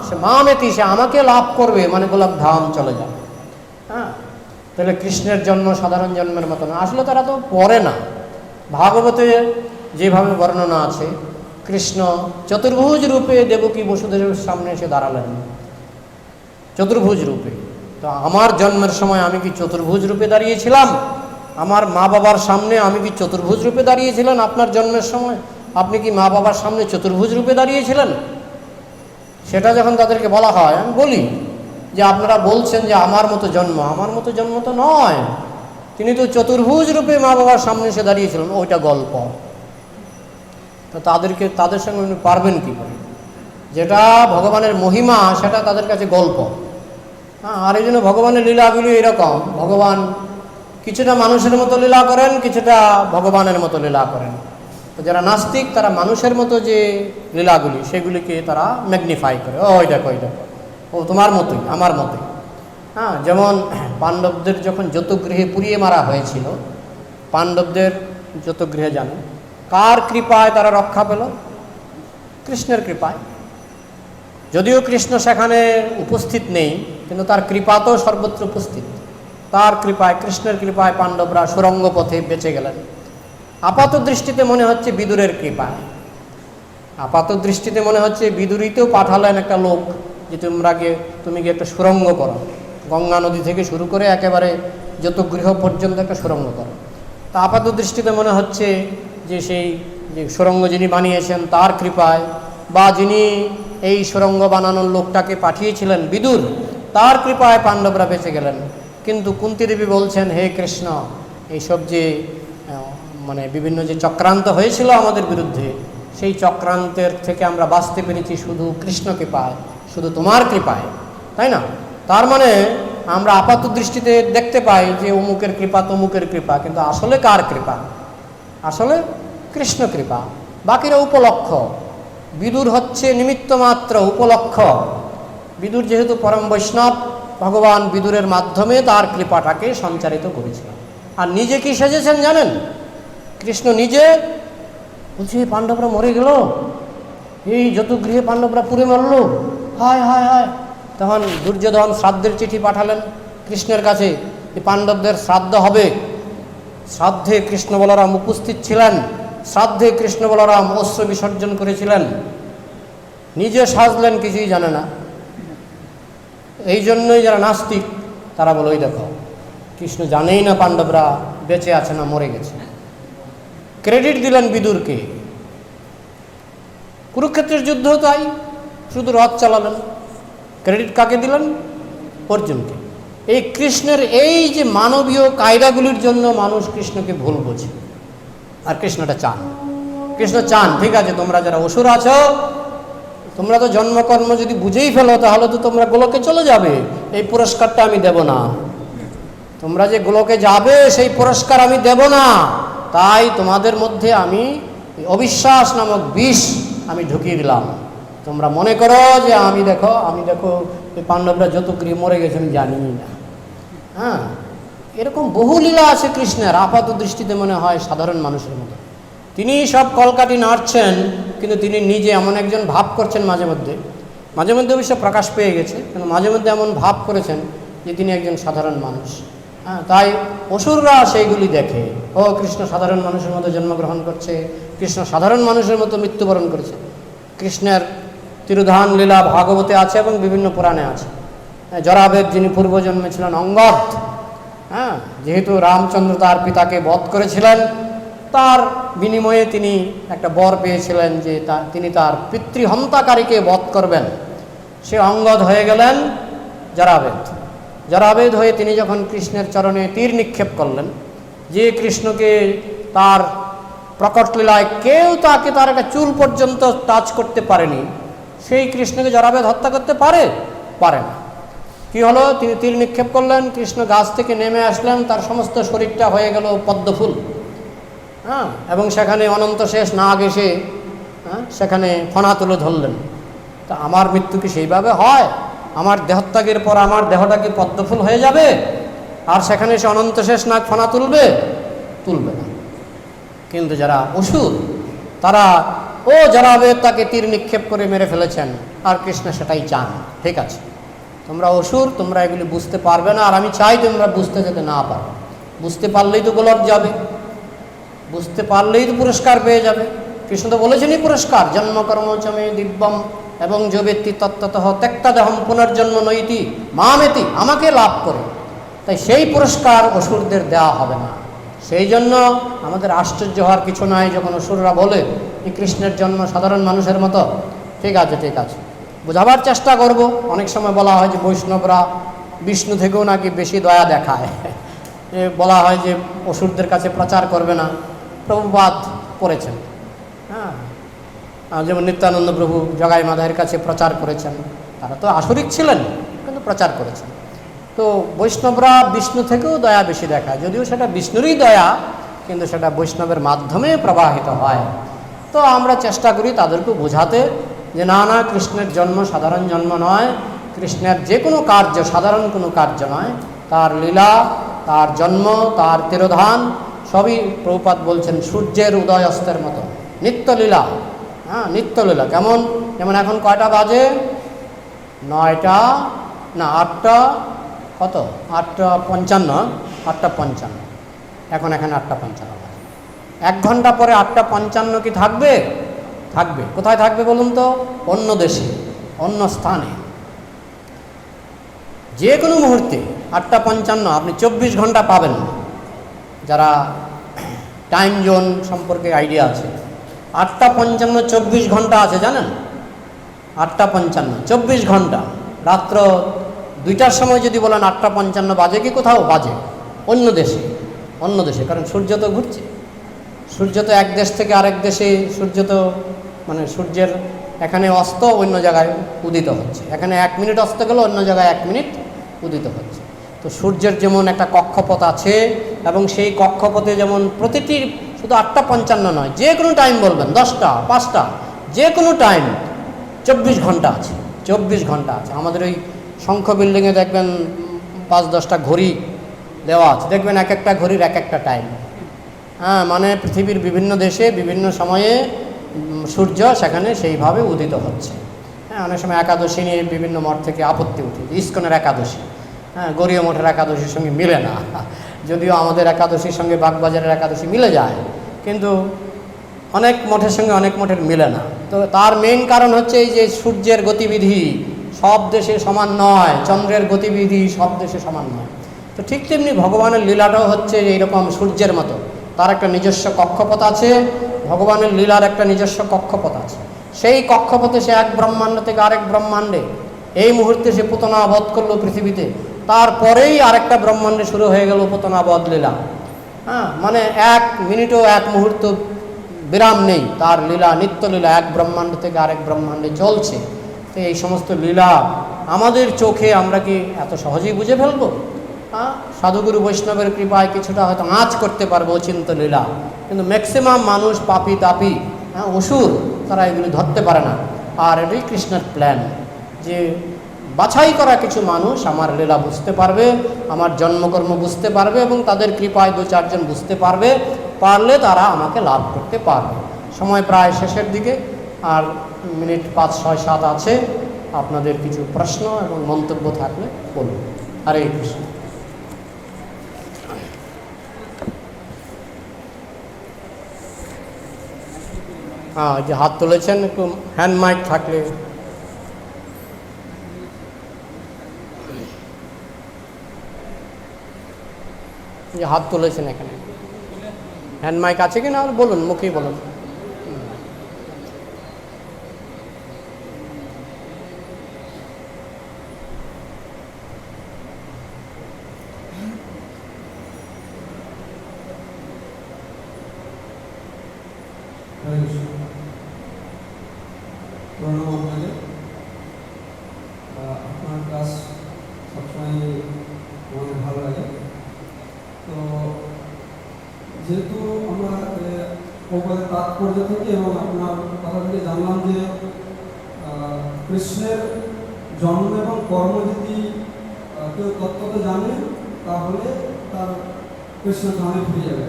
সে মামেতি, সে আমাকে লাভ করবে, মানে গোলাপ ধাম চলে যাবে। তাহলে কৃষ্ণের জন্ম সাধারণ জন্মের মতো না। আসলে তারা তো পড়ে না। ভাগবতে যেভাবে বর্ণনা আছে, কৃষ্ণ চতুর্ভুজ রূপে দেবকী বসুদেবের সামনে এসে দাঁড়ালেন, চতুর্ভুজ রূপে। তো আমার জন্মের সময় আমি কি চতুর্ভুজ রূপে দাঁড়িয়েছিলাম? আমার মা বাবার সামনে আমি কি চতুর্ভুজ রূপে দাঁড়িয়েছিলেন? আপনার জন্মের সময় আপনি কি মা বাবার সামনে চতুর্ভুজ রূপে দাঁড়িয়েছিলেন? সেটা যখন তাদেরকে বলা হয়, আমি বলি যে আপনারা বলছেন যে আমার মতো জন্ম, আমার মতো জন্ম তো নয়, তিনি তো চতুর্ভুজ রূপে মা বাবার সামনে এসে দাঁড়িয়েছিলেন, ওইটা গল্প। তো তাদের সঙ্গে উনি পারবেন কী করে? যেটা ভগবানের মহিমা সেটা তাদের কাছে গল্প। আর এই জন্য ভগবানের লীলাগুলি এরকম, ভগবান কিছুটা মানুষের মতো লীলা করেন, কিছুটা ভগবানের মতো লীলা করেন। তো যারা নাস্তিক তারা মানুষের মতো যে লীলাগুলি সেগুলিকে তারা ম্যাগনিফাই করে, ওই দেখো ও তোমার মতোই আমার মতোই। হ্যাঁ, যেমন পাণ্ডবদের যখন যতগৃহে পুড়িয়ে মারা হয়েছিল, পাণ্ডবদের যতগৃহে জানেন কার কৃপায় তারা রক্ষা পেল? কৃষ্ণের কৃপায়। যদিও কৃষ্ণ সেখানে উপস্থিত নেই, কিন্তু তার কৃপা তো সর্বত্র উপস্থিত। তার কৃপায়, কৃষ্ণের কৃপায় পাণ্ডবরা সুরঙ্গ পথে বেঁচে গেলেন। আপাত দৃষ্টিতে মনে হচ্ছে বিদুরের কৃপায়, আপাত দৃষ্টিতে মনে হচ্ছে বিদুরিতেও পাঠালেন একটা লোক যে তুমি গিয়ে একটা সুরঙ্গ করো, গঙ্গা নদী থেকে শুরু করে একেবারে যত গৃহ পর্যন্ত একটা সুরঙ্গ করো। তা আপাত দৃষ্টিতে মনে হচ্ছে যে সেই যে সুরঙ্গ যিনি বানিয়েছেন তার কৃপায়, বা যিনি এই সুরঙ্গ বানানোর লোকটাকে পাঠিয়েছিলেন বিদুর, তার কৃপায় পাণ্ডবরা বেঁচে গেলেন। কিন্তু কুন্তী দেবী বলছেন, হে কৃষ্ণ, এইসব যে মানে বিভিন্ন যে চক্রান্ত হয়েছিল আমাদের বিরুদ্ধে, সেই চক্রান্তের থেকে আমরা বাঁচতে পেরেছি শুধু কৃষ্ণ কৃপায়, শুধু তোমার কৃপায়, তাই না? তার মানে আমরা আপাত দৃষ্টিতে দেখতে পাই যে অমুকের কৃপা তমুকের কৃপা, কিন্তু আসলে কার কৃপা? আসলে কৃষ্ণ কৃপা। বাকিরা উপলক্ষ। বিদুর হচ্ছে নিমিত্ত মাত্র, উপলক্ষ। বিদুর যেহেতু পরম বৈষ্ণব, ভগবান বিদুরের মাধ্যমে তার কৃপাটাকে সঞ্চারিত করেছিলেন। আর নিজে কি সেজেছেন জানেন? কৃষ্ণ নিজে বলছে, পাণ্ডবরা মরে গেল, এই যত গৃহে পাণ্ডবরা পুড়ে মারল, হায় হায় হায়। তখন দুর্যোধন শ্রাদ্ধের চিঠি পাঠালেন কৃষ্ণের কাছে, যে পাণ্ডবদের শ্রাদ্ধ হবে। শ্রাদ্ধে কৃষ্ণ বলরাম উপস্থিত ছিলেন, শ্রাদ্ধে কৃষ্ণ বলরাম অশ্রু বিসর্জন করেছিলেন। নিজে সাজলেন, কিছুই জানে না। এই জন্যই যারা নাস্তিক তারা বলে, ওই দেখো কৃষ্ণ জানেই না পাণ্ডবরা বেঁচে আছে না মরে গেছে। ক্রেডিট দিলেন বিদুরকে। কুরুক্ষেত্রের যুদ্ধ তাই, শুধু রথ চালালেন। ক্রেডিট কাকে দিলেন? অর্জুনকে। এই কৃষ্ণের এই যে মানবীয় কায়দাগুলির জন্য মানুষ কৃষ্ণকে ভুল বোঝে, আর কৃষ্ণটা চান। কৃষ্ণ চান, ঠিক আছে তোমরা যারা অসুর আছো, তোমরা তো জন্মকর্ম যদি বুঝেই ফেলো তাহলে তো তোমরা গোলকে চলে যাবে, এই পুরস্কারটা আমি দেব না। তোমরা যে গোলকে যাবে সেই পুরস্কার আমি দেব না। তাই তোমাদের মধ্যে আমি অবিশ্বাস নামক বিষ আমি ঢুকিয়ে দিলাম। তোমরা মনে করো যে আমি দেখো এই পাণ্ডবরা যত গৃহে মরে গেছে আমি জানি না। হ্যাঁ, এরকম বহু লীলা আছে কৃষ্ণের। আপাত দৃষ্টিতে মনে হয় সাধারণ মানুষের মতো, তিনি সব কলকাঠি নাড়ছেন, কিন্তু তিনি নিজে এমন একজন ভাব করছেন মাঝে মধ্যে অবশ্য প্রকাশ পেয়ে গেছে, কিন্তু মাঝে মধ্যে এমন ভাব করেছেন যে তিনি একজন সাধারণ মানুষ। হ্যাঁ, তাই অসুররা সেইগুলি দেখে, ও কৃষ্ণ সাধারণ মানুষের মতো জন্মগ্রহণ করছে, কৃষ্ণ সাধারণ মানুষের মতো মৃত্যুবরণ করেছে। কৃষ্ণের তিরোধান লীলা ভাগবতে আছে এবং বিভিন্ন পুরাণে আছে। জরাবেদ যিনি পূর্বজন্মে ছিলেন অঙ্গদ, হ্যাঁ, যেহেতু রামচন্দ্র তার পিতাকে বধ করেছিলেন, তার বিনিময়ে তিনি একটা বর পেয়েছিলেন যে তিনি তার পিতৃহন্তাকারীকে বধ করবেন। সে অঙ্গদ হয়ে গেলেন জরাবেদ হয়ে তিনি যখন কৃষ্ণের চরণে তীর নিক্ষেপ করলেন, যে কৃষ্ণকে তার প্রকট লীলায় কেউ তার একটা চুল পর্যন্ত টাচ করতে পারেনি, সেই কৃষ্ণকে জরাবেদ হত্যা করতে পারে না। কি হলো? তিনি তীর নিক্ষেপ করলেন, কৃষ্ণ গাছ থেকে নেমে আসলেন, তার সমস্ত শরীরটা হয়ে গেল পদ্মফুল। হ্যাঁ, এবং সেখানে অনন্ত শেষ নাগ এসে সেখানে ফণা তুলে ধরলেন। তা আমার মৃত্যু কি সেইভাবে হয়? আমার দেহত্যাগের পর আমার দেহটা কি পদ্মফুল হয়ে যাবে, আর সেখানে এসে অনন্ত শেষ নাগ ফণা তুলবে না। কিন্তু যারা অসুর তারা জরাবেদ তাকে তীর নিক্ষেপ করে মেরে ফেলেছেন, আর কৃষ্ণ সেটাই চান। ঠিক আছে, তোমরা অসুর, তোমরা এগুলি বুঝতে পারবে না, আর আমি চাই তোমরা বুঝতে যেতে না পারো। বুঝতে পারলেই তো গোলক যাবে, বুঝতে পারলেই তো পুরস্কার পেয়ে যাবে। কৃষ্ণ তো বলেছেনই পুরস্কার, জন্মকর্মচমে দিব্যম এবং যো ব্যক্তি তত্ত্বতঃ ত্যক্তা দেহম পুনর্জন্ম নৈতি মামেতি, আমাকে লাভ করে। তাই সেই পুরস্কার অসুরদের দেওয়া হবে না। সেই জন্য আমাদের আশ্চর্য হওয়ার কিছু নাই যখন অসুররা বলে এই কৃষ্ণের জন্ম সাধারণ মানুষের মতো। ঠিক আছে, বোঝাবার চেষ্টা করব। অনেক সময় বলা হয় যে বৈষ্ণবরা বিষ্ণু থেকেও নাকি বেশি দয়া দেখায়। বলা হয় যে অসুরদের কাছে প্রচার করবে না, প্রভুপাদ করেছেন। হ্যাঁ, যেমন নিত্যানন্দ প্রভু জগাই মাধবের কাছে প্রচার করেছেন। তারা তো আসরিক ছিলেন, কিন্তু প্রচার করেছেন। তো বৈষ্ণবরা বিষ্ণু থেকেও দয়া বেশি দেখায়, যদিও সেটা বিষ্ণুরই দয়া, কিন্তু সেটা বৈষ্ণবের মাধ্যমে প্রবাহিত হয়। তো আমরা চেষ্টা করি তাদেরকে বোঝাতে যে না না, কৃষ্ণের জন্ম সাধারণ জন্ম নয়, কৃষ্ণের যে কোনো কার্য সাধারণ কোনো কার্য নয়, তার লীলা, তার জন্ম, তার তিরোধান সবই প্রভুপাদ বলছেন সূর্যের উদয় অস্তের মতো নিত্যলীলা। হ্যাঁ, নিত্যলীলা। কেমন? যেমন এখন কয়টা বাজে? 9টা না 8টা, কত? 8:55, 8:55 এখন, এখানে 8:55 বাজে। 1 ঘন্টা পরে 8:55 কি থাকবে? থাকবে। কোথায় থাকবে বলুন তো? অন্য দেশে, অন্য স্থানে। যে কোনো মুহূর্তে 8:55 আপনি 24 ঘন্টা পাবেন না। যারা টাইম জোন সম্পর্কে আইডিয়া আছে, 8:55 24 ঘন্টা আছে জানেন? 8:55 24 ঘন্টা। রাত্র 2টার সময় যদি বলেন 8:55 বাজে কি কোথাও? বাজে অন্য দেশে, অন্য দেশে। কারণ সূর্য তো ঘুরছে, সূর্য তো এক দেশ থেকে আরেক দেশে, সূর্য তো মানে সূর্যের এখানে অস্ত, অন্য জায়গায় উদিত হচ্ছে। এখানে 1 মিনিট অস্ত গেল, অন্য জায়গায় 1 মিনিট উদিত হচ্ছে। তো সূর্যের যেমন একটা কক্ষপথ আছে, এবং সেই কক্ষপথে যেমন প্রতিটি শুধু 8:55 নয়, যে কোনো টাইম বলবেন, 10টা 5টা, যে কোনো টাইম 24 ঘন্টা আছে, 24 ঘন্টা আছে। আমাদের ওই শঙ্খ বিল্ডিংয়ে দেখবেন 5-10টা ঘড়ি দেওয়া আছে, দেখবেন এক একটা ঘড়ির এক একটা টাইম। হ্যাঁ, মানে পৃথিবীর বিভিন্ন দেশে বিভিন্ন সময়ে সূর্য সেখানে সেইভাবে উদিত হচ্ছে। হ্যাঁ, অনেক সময় একাদশী নিয়ে বিভিন্ন মঠ থেকে আপত্তি উঠে, ইস্কনের একাদশী, হ্যাঁ, গৌরীয় মঠের একাদশীর সঙ্গে মিলে না, যদিও আমাদের একাদশীর সঙ্গে বাগবাজারের একাদশী মিলে যায়, কিন্তু অনেক মঠের সঙ্গে অনেক মঠের মিলে না। তো তার মেইন কারণ হচ্ছে এই যে সূর্যের গতিবিধি সব দেশে সমান নয়, চন্দ্রের গতিবিধি সব দেশে সমান নয়। তো ঠিক তেমনি ভগবানের লীলাটাও হচ্ছে এইরকম সূর্যের মতো, তার একটা নিজস্ব কক্ষপথ আছে। ভগবানের লীলার একটা নিজস্ব কক্ষপথ আছে। সেই কক্ষপথে সে এক ব্রহ্মাণ্ড থেকে আরেক ব্রহ্মাণ্ডে, এই মুহূর্তে সে পুতনা বধ করলো পৃথিবীতে, তারপরেই আরেকটা ব্রহ্মাণ্ডে শুরু হয়ে গেল পুতনা বধ লীলা। হ্যাঁ, মানে 1 মিনিটও 1 মুহূর্ত বিরাম নেই, তার লীলা, নিত্যলীলা এক ব্রহ্মাণ্ড থেকে আরেক ব্রহ্মাণ্ডে চলছে। তো এই সমস্ত লীলা আমাদের চোখে আমরা কি এত সহজেই বুঝে ফেলবো? হ্যাঁ, সাধুগুরু বৈষ্ণবের কৃপায় কিছুটা হয়তো আঁচ করতে পারবো অচিন্ত লীলা, কিন্তু ম্যাক্সিমাম মানুষ পাপি তাপি, হ্যাঁ, অসুর, তারা এগুলি ধরতে পারে না। আর এটাই কৃষ্ণের প্ল্যান, যে বাছাই করা কিছু মানুষ আমার লীলা বুঝতে পারবে, আমার জন্মকর্ম বুঝতে পারবে, এবং তাদের কৃপায় 2-4 জন বুঝতে পারবে, পারলে তারা আমাকে লাভ করতে পারবে। সময় প্রায় শেষের দিকে, আর মিনিট 5, 6, 7 আছে। আপনাদের কিছু প্রশ্ন এবং মন্তব্য থাকলে বলুন। হরে কৃষ্ণ। হ্যাঁ, যে হাত তুলেছেন, একটু হ্যান্ড মাইক থাকলে। যে হাত তুলেছেন এখানে হ্যান্ড মাইক আছে কি না বলুন, মুখেই বলুন। আপনার কাজ সবসময় আমাদের ভালো লাগে। তো যেহেতু আমরা প্রবাদের তাৎপর্য থেকে এবং আপনার কথা থেকে জানলাম যে কৃষ্ণের জন্ম এবং কর্ম যদি কেউ তত্ত্বটা জানে, তাহলে তার কৃষ্ণ ধামে ফিরে যাবে।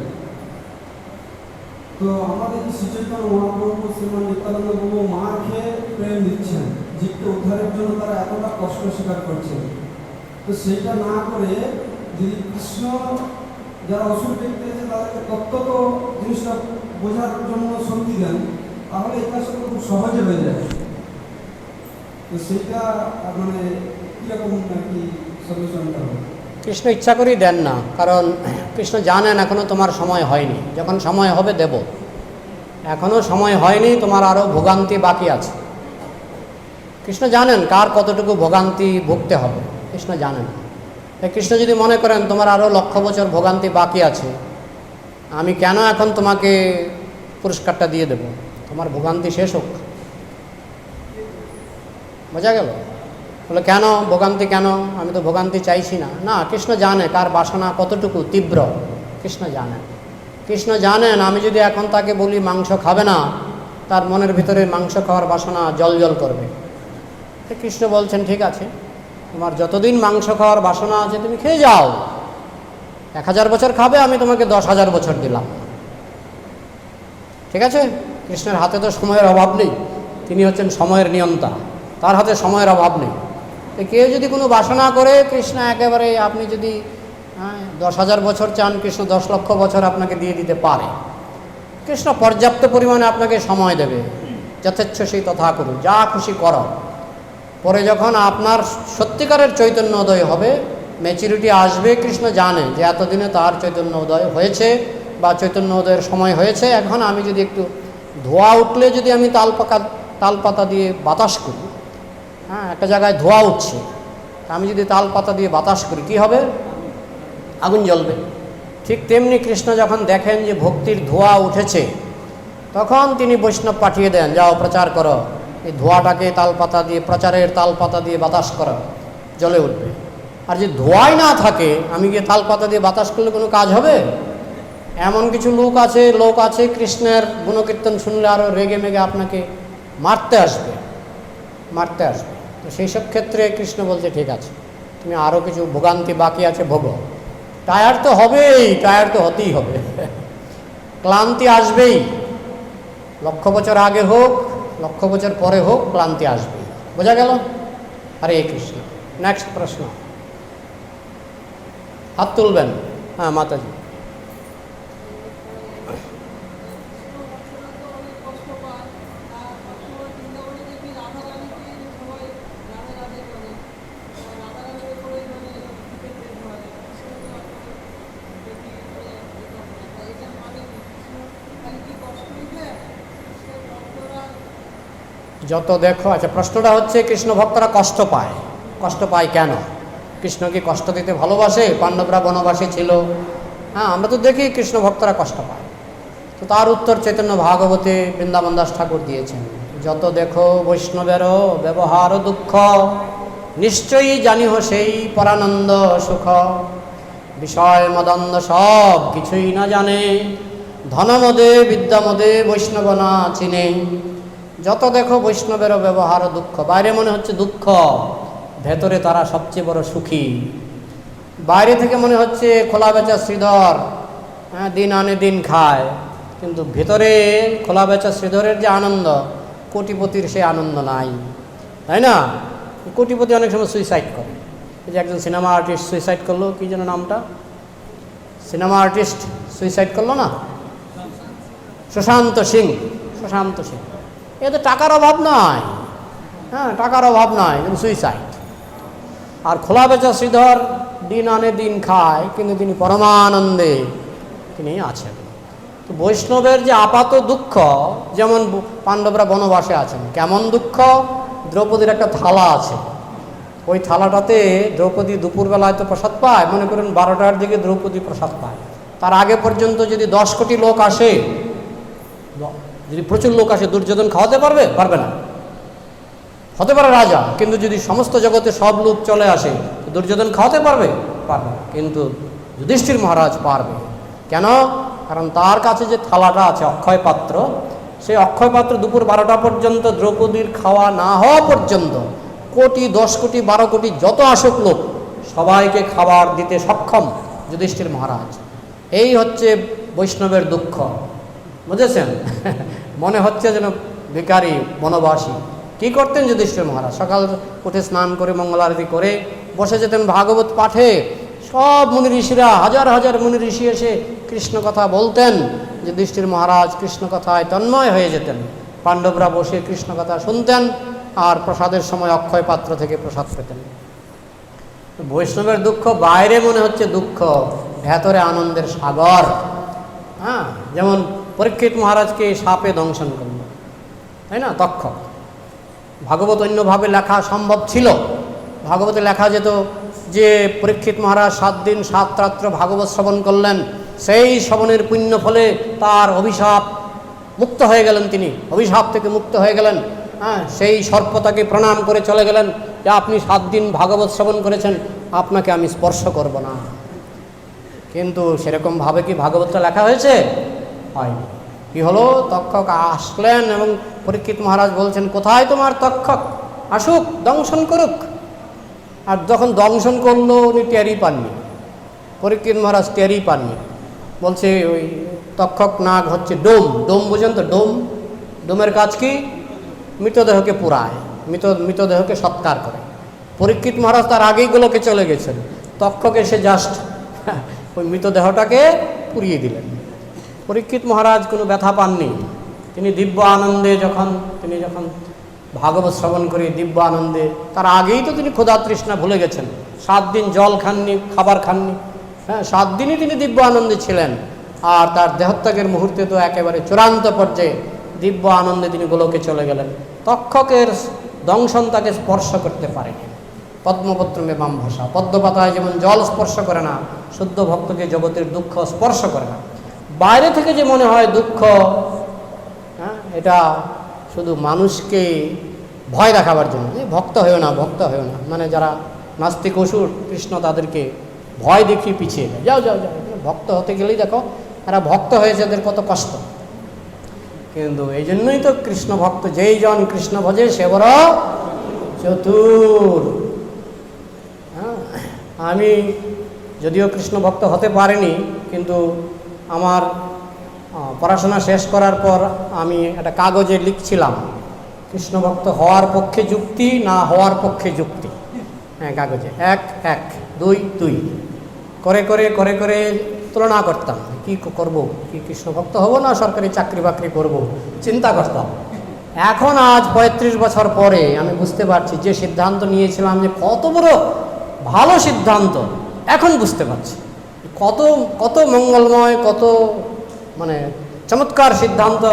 তো আমাদের শ্রীচৈতন্য মহাপ্রভু শ্রীমান নিত্যানন্দ প্রভু মার খেয়ে প্রেম দিচ্ছেন, জীবকে উদ্ধারের জন্য তারা এতটা কষ্ট স্বীকার করছেন। তো সেইটা না করে যদি কৃষ্ণ যারা অসুর ব্যক্তি আছে তাদেরকে তত্ত্বত জিনিসটা বোঝার জন্য শক্তি দেন, তাহলে এই কাজটা খুব সহজে হয়ে যায়। তো সেইটা মানে কীরকম আর কি সলিউশনটা হবে? কৃষ্ণ ইচ্ছা করেই দেন না, কারণ কৃষ্ণ জানেন এখনও তোমার সময় হয়নি, যখন সময় হবে দেব। এখনও সময় হয়নি, তোমার আরও ভোগান্তি বাকি আছে। কৃষ্ণ জানেন কার কতটুকু ভোগান্তি ভুগতে হবে, কৃষ্ণ জানেন। তাই কৃষ্ণ যদি মনে করেন তোমার আরও 1,00,000 বছর ভোগান্তি বাকি আছে, আমি কেন এখন তোমাকে পুরস্কারটা দিয়ে দেব? তোমার ভোগান্তি শেষ হোক। বোঝা গেল? বলে কেন ভোগান্তি কেন? আমি তো ভোগান্তি চাইছি না। না, কৃষ্ণ জানে কার বাসনা কতটুকু তীব্র, কৃষ্ণ জানেন। কৃষ্ণ জানেন আমি যদি এখন তাকে বলি মাংস খাবে না, তার মনের ভিতরে মাংস খাওয়ার বাসনা জল জল করবে। তো কৃষ্ণ বলছেন ঠিক আছে, তোমার যতদিন মাংস খাওয়ার বাসনা আছে তুমি খেয়ে যাও। 1000 বছর খাবে, আমি তোমাকে 10,000 বছর দিলাম। ঠিক আছে? কৃষ্ণের হাতে তো সময়ের অভাব নেই, তিনি হচ্ছেন সময়ের নিয়ন্তা, তার হাতে সময়ের অভাব নেই। তো কেউ যদি কোনো বাসনা করে, কৃষ্ণ একেবারে, আপনি যদি 10,000 বছর চান, কৃষ্ণ 10 লক্ষ বছর আপনাকে দিয়ে দিতে পারে। কৃষ্ণ পর্যাপ্ত পরিমাণে আপনাকে সময় দেবে, যথেচ্ছ সেই তথা করু, যা খুশি করো। পরে যখন আপনার সত্যিকারের চৈতন্য উদয় হবে, ম্যাচুরিটি আসবে, কৃষ্ণ জানে যে এতদিনে তার চৈতন্য উদয় হয়েছে বা চৈতন্য উদয়ের সময় হয়েছে। এখন আমি যদি একটু ধোঁয়া উঠলে যদি আমি তালপাতা দিয়ে বাতাস করি, একটা জায়গায় ধোঁয়া উঠছে, আমি যদি তালপাতা দিয়ে বাতাস করি কী হবে? আগুন জ্বলবে। ঠিক তেমনি কৃষ্ণ যখন দেখেন যে ভক্তির ধোঁয়া উঠেছে, তখন তিনি বৈষ্ণব পাঠিয়ে দেন, যাও প্রচার করো, এই ধোঁয়াটাকে তালপাতা দিয়ে, প্রচারের তালপাতা দিয়ে বাতাস করো, জ্বলে উঠবে। আর যদি ধোঁয়াই না থাকে, আমি গিয়ে তালপাতা দিয়ে বাতাস করলে কোনো কাজ হবে? এমন কিছু লোক আছে কৃষ্ণের গুণকীর্তন শুনলে আরও রেগে মেগে আপনাকে মারতে আসবে। তো সেই সব ক্ষেত্রে কৃষ্ণ বলছে ঠিক আছে, তুমি আরও কিছু ভোগান্তি বাকি আছে ভোগো। টায়ার তো হবেই, টায়ার তো হতেই হবে, ক্লান্তি আসবেই। 1,00,000 বছর আগে হোক, 1,00,000 বছর পরে হোক, ক্লান্তি আসবেই। বোঝা গেল? হরে কৃষ্ণ। নেক্সট প্রশ্ন, হাত তুলবেন। হ্যাঁ মাতাজি। যত দেখো, আচ্ছা প্রশ্নটা হচ্ছে কৃষ্ণ ভক্তরা কষ্ট পায় কেন? কৃষ্ণ কি কষ্ট দিতে ভালোবাসে? পাণ্ডবরা বনবাসী ছিল, আমরা তো দেখি কৃষ্ণ ভক্তরা কষ্ট পায়। তো তার উত্তর চৈতন্য ভাগবতে বৃন্দাবন দাস ঠাকুর দিয়েছেন, যত দেখো বৈষ্ণবেরও ব্যবহার দুঃখ, নিশ্চয়ই জানিহ সেই পরানন্দ সুখ। বিষয় মদন্দ সব কিছুই না জানে, ধনমদে বিদ্যামদে বৈষ্ণব না চিনে। যত দেখো বৈষ্ণবেরও ব্যবহার দুঃখ, বাইরে মনে হচ্ছে দুঃখ, ভেতরে তারা সবচেয়ে বড় সুখী। বাইরে থেকে মনে হচ্ছে খোলা বেচা শ্রীধর, দিন আনে দিন খায়, কিন্তু ভেতরে খোলা বেচা শ্রীধরের যে আনন্দ, কোটিপতির সে আনন্দ নাই, তাই না? কোটিপতি অনেক সময় সুইসাইড করে। এই যে একজন সিনেমা আর্টিস্ট সুইসাইড করলো, কি যেন নামটা, সিনেমা আর্টিস্ট সুইসাইড করলো না, সুশান্ত সিং। এতে টাকার অভাব নাই, টাকার অভাব নাই, কিন্তু সুইসাইড। আর খোলা বেচা শ্রীধর দিন আনে দিন খায়, কিন্তু তিনি পরমানন্দে তিনি আছেন। তো বৈষ্ণবের যে আপাত দুঃখ, যেমন পাণ্ডবরা বনবাসে আছেন, কেমন দুঃখ? দ্রৌপদীর একটা থালা আছে, ওই থালাটাতে দ্রৌপদী দুপুরবেলায় তো প্রসাদ পায়, মনে করেন 12টার দিকে দ্রৌপদী প্রসাদ পায়। তার আগে পর্যন্ত যদি 10 কোটি লোক আসে, যদি প্রচুর লোক আসে, দুর্যোধন খাওয়াতে পারবে না। হতে পারে রাজা, কিন্তু যদি সমস্ত জগতে সব লোক চলে আসে, দুর্যোধন খাওয়াতে পারবে না। কিন্তু যুধিষ্ঠির মহারাজ পারবে। কেন? কারণ তার কাছে যে থালাটা আছে, অক্ষয় পাত্র, সেই অক্ষয় পাত্র দুপুর 12টা পর্যন্ত, দ্রৌপদীর খাওয়া না হওয়া পর্যন্ত, কোটি 10 কোটি 12 কোটি যত আসুক লোক, সবাইকে খাবার দিতে সক্ষম যুধিষ্ঠির মহারাজ। এই হচ্ছে বৈষ্ণবের দুঃখ, বুঝেছেন? মনে হচ্ছে যেন ভিখারি বনবাসী। কি করতেন যুধিষ্ঠির মহারাজ? সকাল উঠে স্নান করে মঙ্গল আরতি করে বসে যেতেন ভাগবত পাঠে। সব মুনি ঋষিরা, হাজার হাজার মুনি ঋষি এসে কৃষ্ণ কথা বলতেন, যুধিষ্ঠির মহারাজ কৃষ্ণ কথায় তন্ময় হয়ে যেতেন। পাণ্ডবরা বসে কৃষ্ণ কথা শুনতেন, আর প্রসাদের সময় অক্ষয় পাত্র থেকে প্রসাদ পেতেন। বৈষ্ণবের দুঃখ বাইরে মনে হচ্ছে দুঃখ, ভেতরে আনন্দের সাগর। যেমন পরীক্ষিত মহারাজকে সাপে দংশন করল, তাই না? তক্ষক। ভাগবত অন্যভাবে লেখা সম্ভব ছিল, ভাগবতে লেখা যেত যে পরীক্ষিত মহারাজ 7 দিন 7 রাত্র ভাগবত শ্রবণ করলেন, সেই শ্রবণের পুণ্য ফলে তার অভিশাপ মুক্ত হয়ে গেলেন, তিনি অভিশাপ থেকে মুক্ত হয়ে গেলেন। হ্যাঁ, সেই সর্প তাকে প্রণাম করে চলে গেলেন যে আপনি 7 দিন ভাগবত শ্রবণ করেছেন, আপনাকে আমি স্পর্শ করব না। কিন্তু সেরকমভাবে কি ভাগবতটা লেখা হয়েছে? হয়নি। কি হলো? তক্ষক আসলেন এবং পরীক্ষিত মহারাজ বলছেন, কোথায় তোমার তক্ষক, আসুক, দংশন করুক। আর যখন দংশন করলো উনি টেরই পাননি, পরীক্ষিত মহারাজ টেরই পাননি। বলছে ওই তক্ষক নাগ হচ্ছে ডোম। ডোম বুঝেন তো? ডোম, ডোমের কাজ কি? মৃতদেহকে পুরায়, মৃতদেহকে সৎকার করে। পরীক্ষিত মহারাজ তার আগেই গোলকে চলে গেছেন, তক্ষক এসে জাস্ট ওই মৃতদেহটাকে পুড়িয়ে দিলেন। পরীক্ষিত মহারাজ কোনো ব্যথা পাননি। তিনি দিব্য আনন্দে যখন ভাগবত শ্রবণ করে দিব্য আনন্দে, তার আগেই তো তিনি ক্ষুধা তৃষ্ণা ভুলে গেছেন। 7 দিন জল খাননি, খাবার খাননি। হ্যাঁ, 7 দিনই তিনি দিব্য আনন্দে ছিলেন। আর তার দেহত্যাগের মুহূর্তে তো একেবারে চূড়ান্ত পর্যায়ে দিব্য আনন্দে তিনি গোলকে চলে গেলেন। তক্ষকের দংশন তাকে স্পর্শ করতে পারেনি। পদ্মপত্রমে বাম ভাষা, পদ্মপাতায় যেমন জল স্পর্শ করে না, শুদ্ধ ভক্তকে জগতের দুঃখ স্পর্শ করে না। বাইরে থেকে যে মনে হয় দুঃখ, হ্যাঁ, এটা শুধু মানুষকে ভয় দেখাবার জন্য, যে ভক্ত হয়েও না, ভক্ত হয়েও না, মানে যারা নাস্তিক অসুর, কৃষ্ণ তাদেরকে ভয় দেখিয়ে পিছিয়ে দেয়, যাও যাও যাও, ভক্ত হতে গেলেই দেখো এরা ভক্ত হয়েছে, এদের কত কষ্ট। কিন্তু এই জন্যই তো কৃষ্ণ ভক্ত, যেই জন কৃষ্ণ ভজে সে বড় চতুর। হ্যাঁ, আমি যদিও কৃষ্ণ ভক্ত হতে পারিনি, কিন্তু আমার পড়াশোনা শেষ করার পর আমি একটা কাগজে লিখছিলাম কৃষ্ণ ভক্ত হওয়ার পক্ষে যুক্তি, না হওয়ার পক্ষে যুক্তি। হ্যাঁ, কাগজে 1 1 2 2 করে করে করে করে তুলনা করতাম, কি করব, কি কৃষ্ণ ভক্ত হব না সরকারি চাকরি বাকরি করব, চিন্তা করতাম। এখন আজ 35 বছর পরে আমি বুঝতে পারছি যে সিদ্ধান্ত নিয়েছিলাম যে কত বড় ভালো সিদ্ধান্ত, এখন বুঝতে পারছি কত কত মঙ্গলময়, কত মানে চমৎকার সিদ্ধান্ত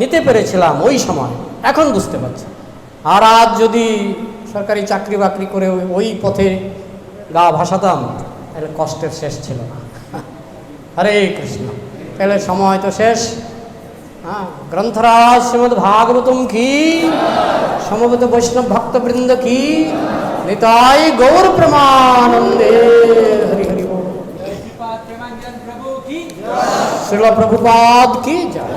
নিতে পেরেছিলাম ওই সময়, এখন বুঝতে পারছি। আর আজ যদি সরকারি চাকরি বাকরি করে ওই পথে গা ভাসাতাম, তাহলে কষ্টের শেষ ছিল না। হরে কৃষ্ণ। তাহলে সময় তো শেষ। হ্যাঁ, গ্রন্থরাজ শ্রীমদ্ ভাগবতম কি, সমবেত বৈষ্ণব ভক্তবৃন্দ কি, নিতাই গৌর প্রেমানন্দে। হরি হরি বল। শ্রীল প্রভুপাদ কি জয়।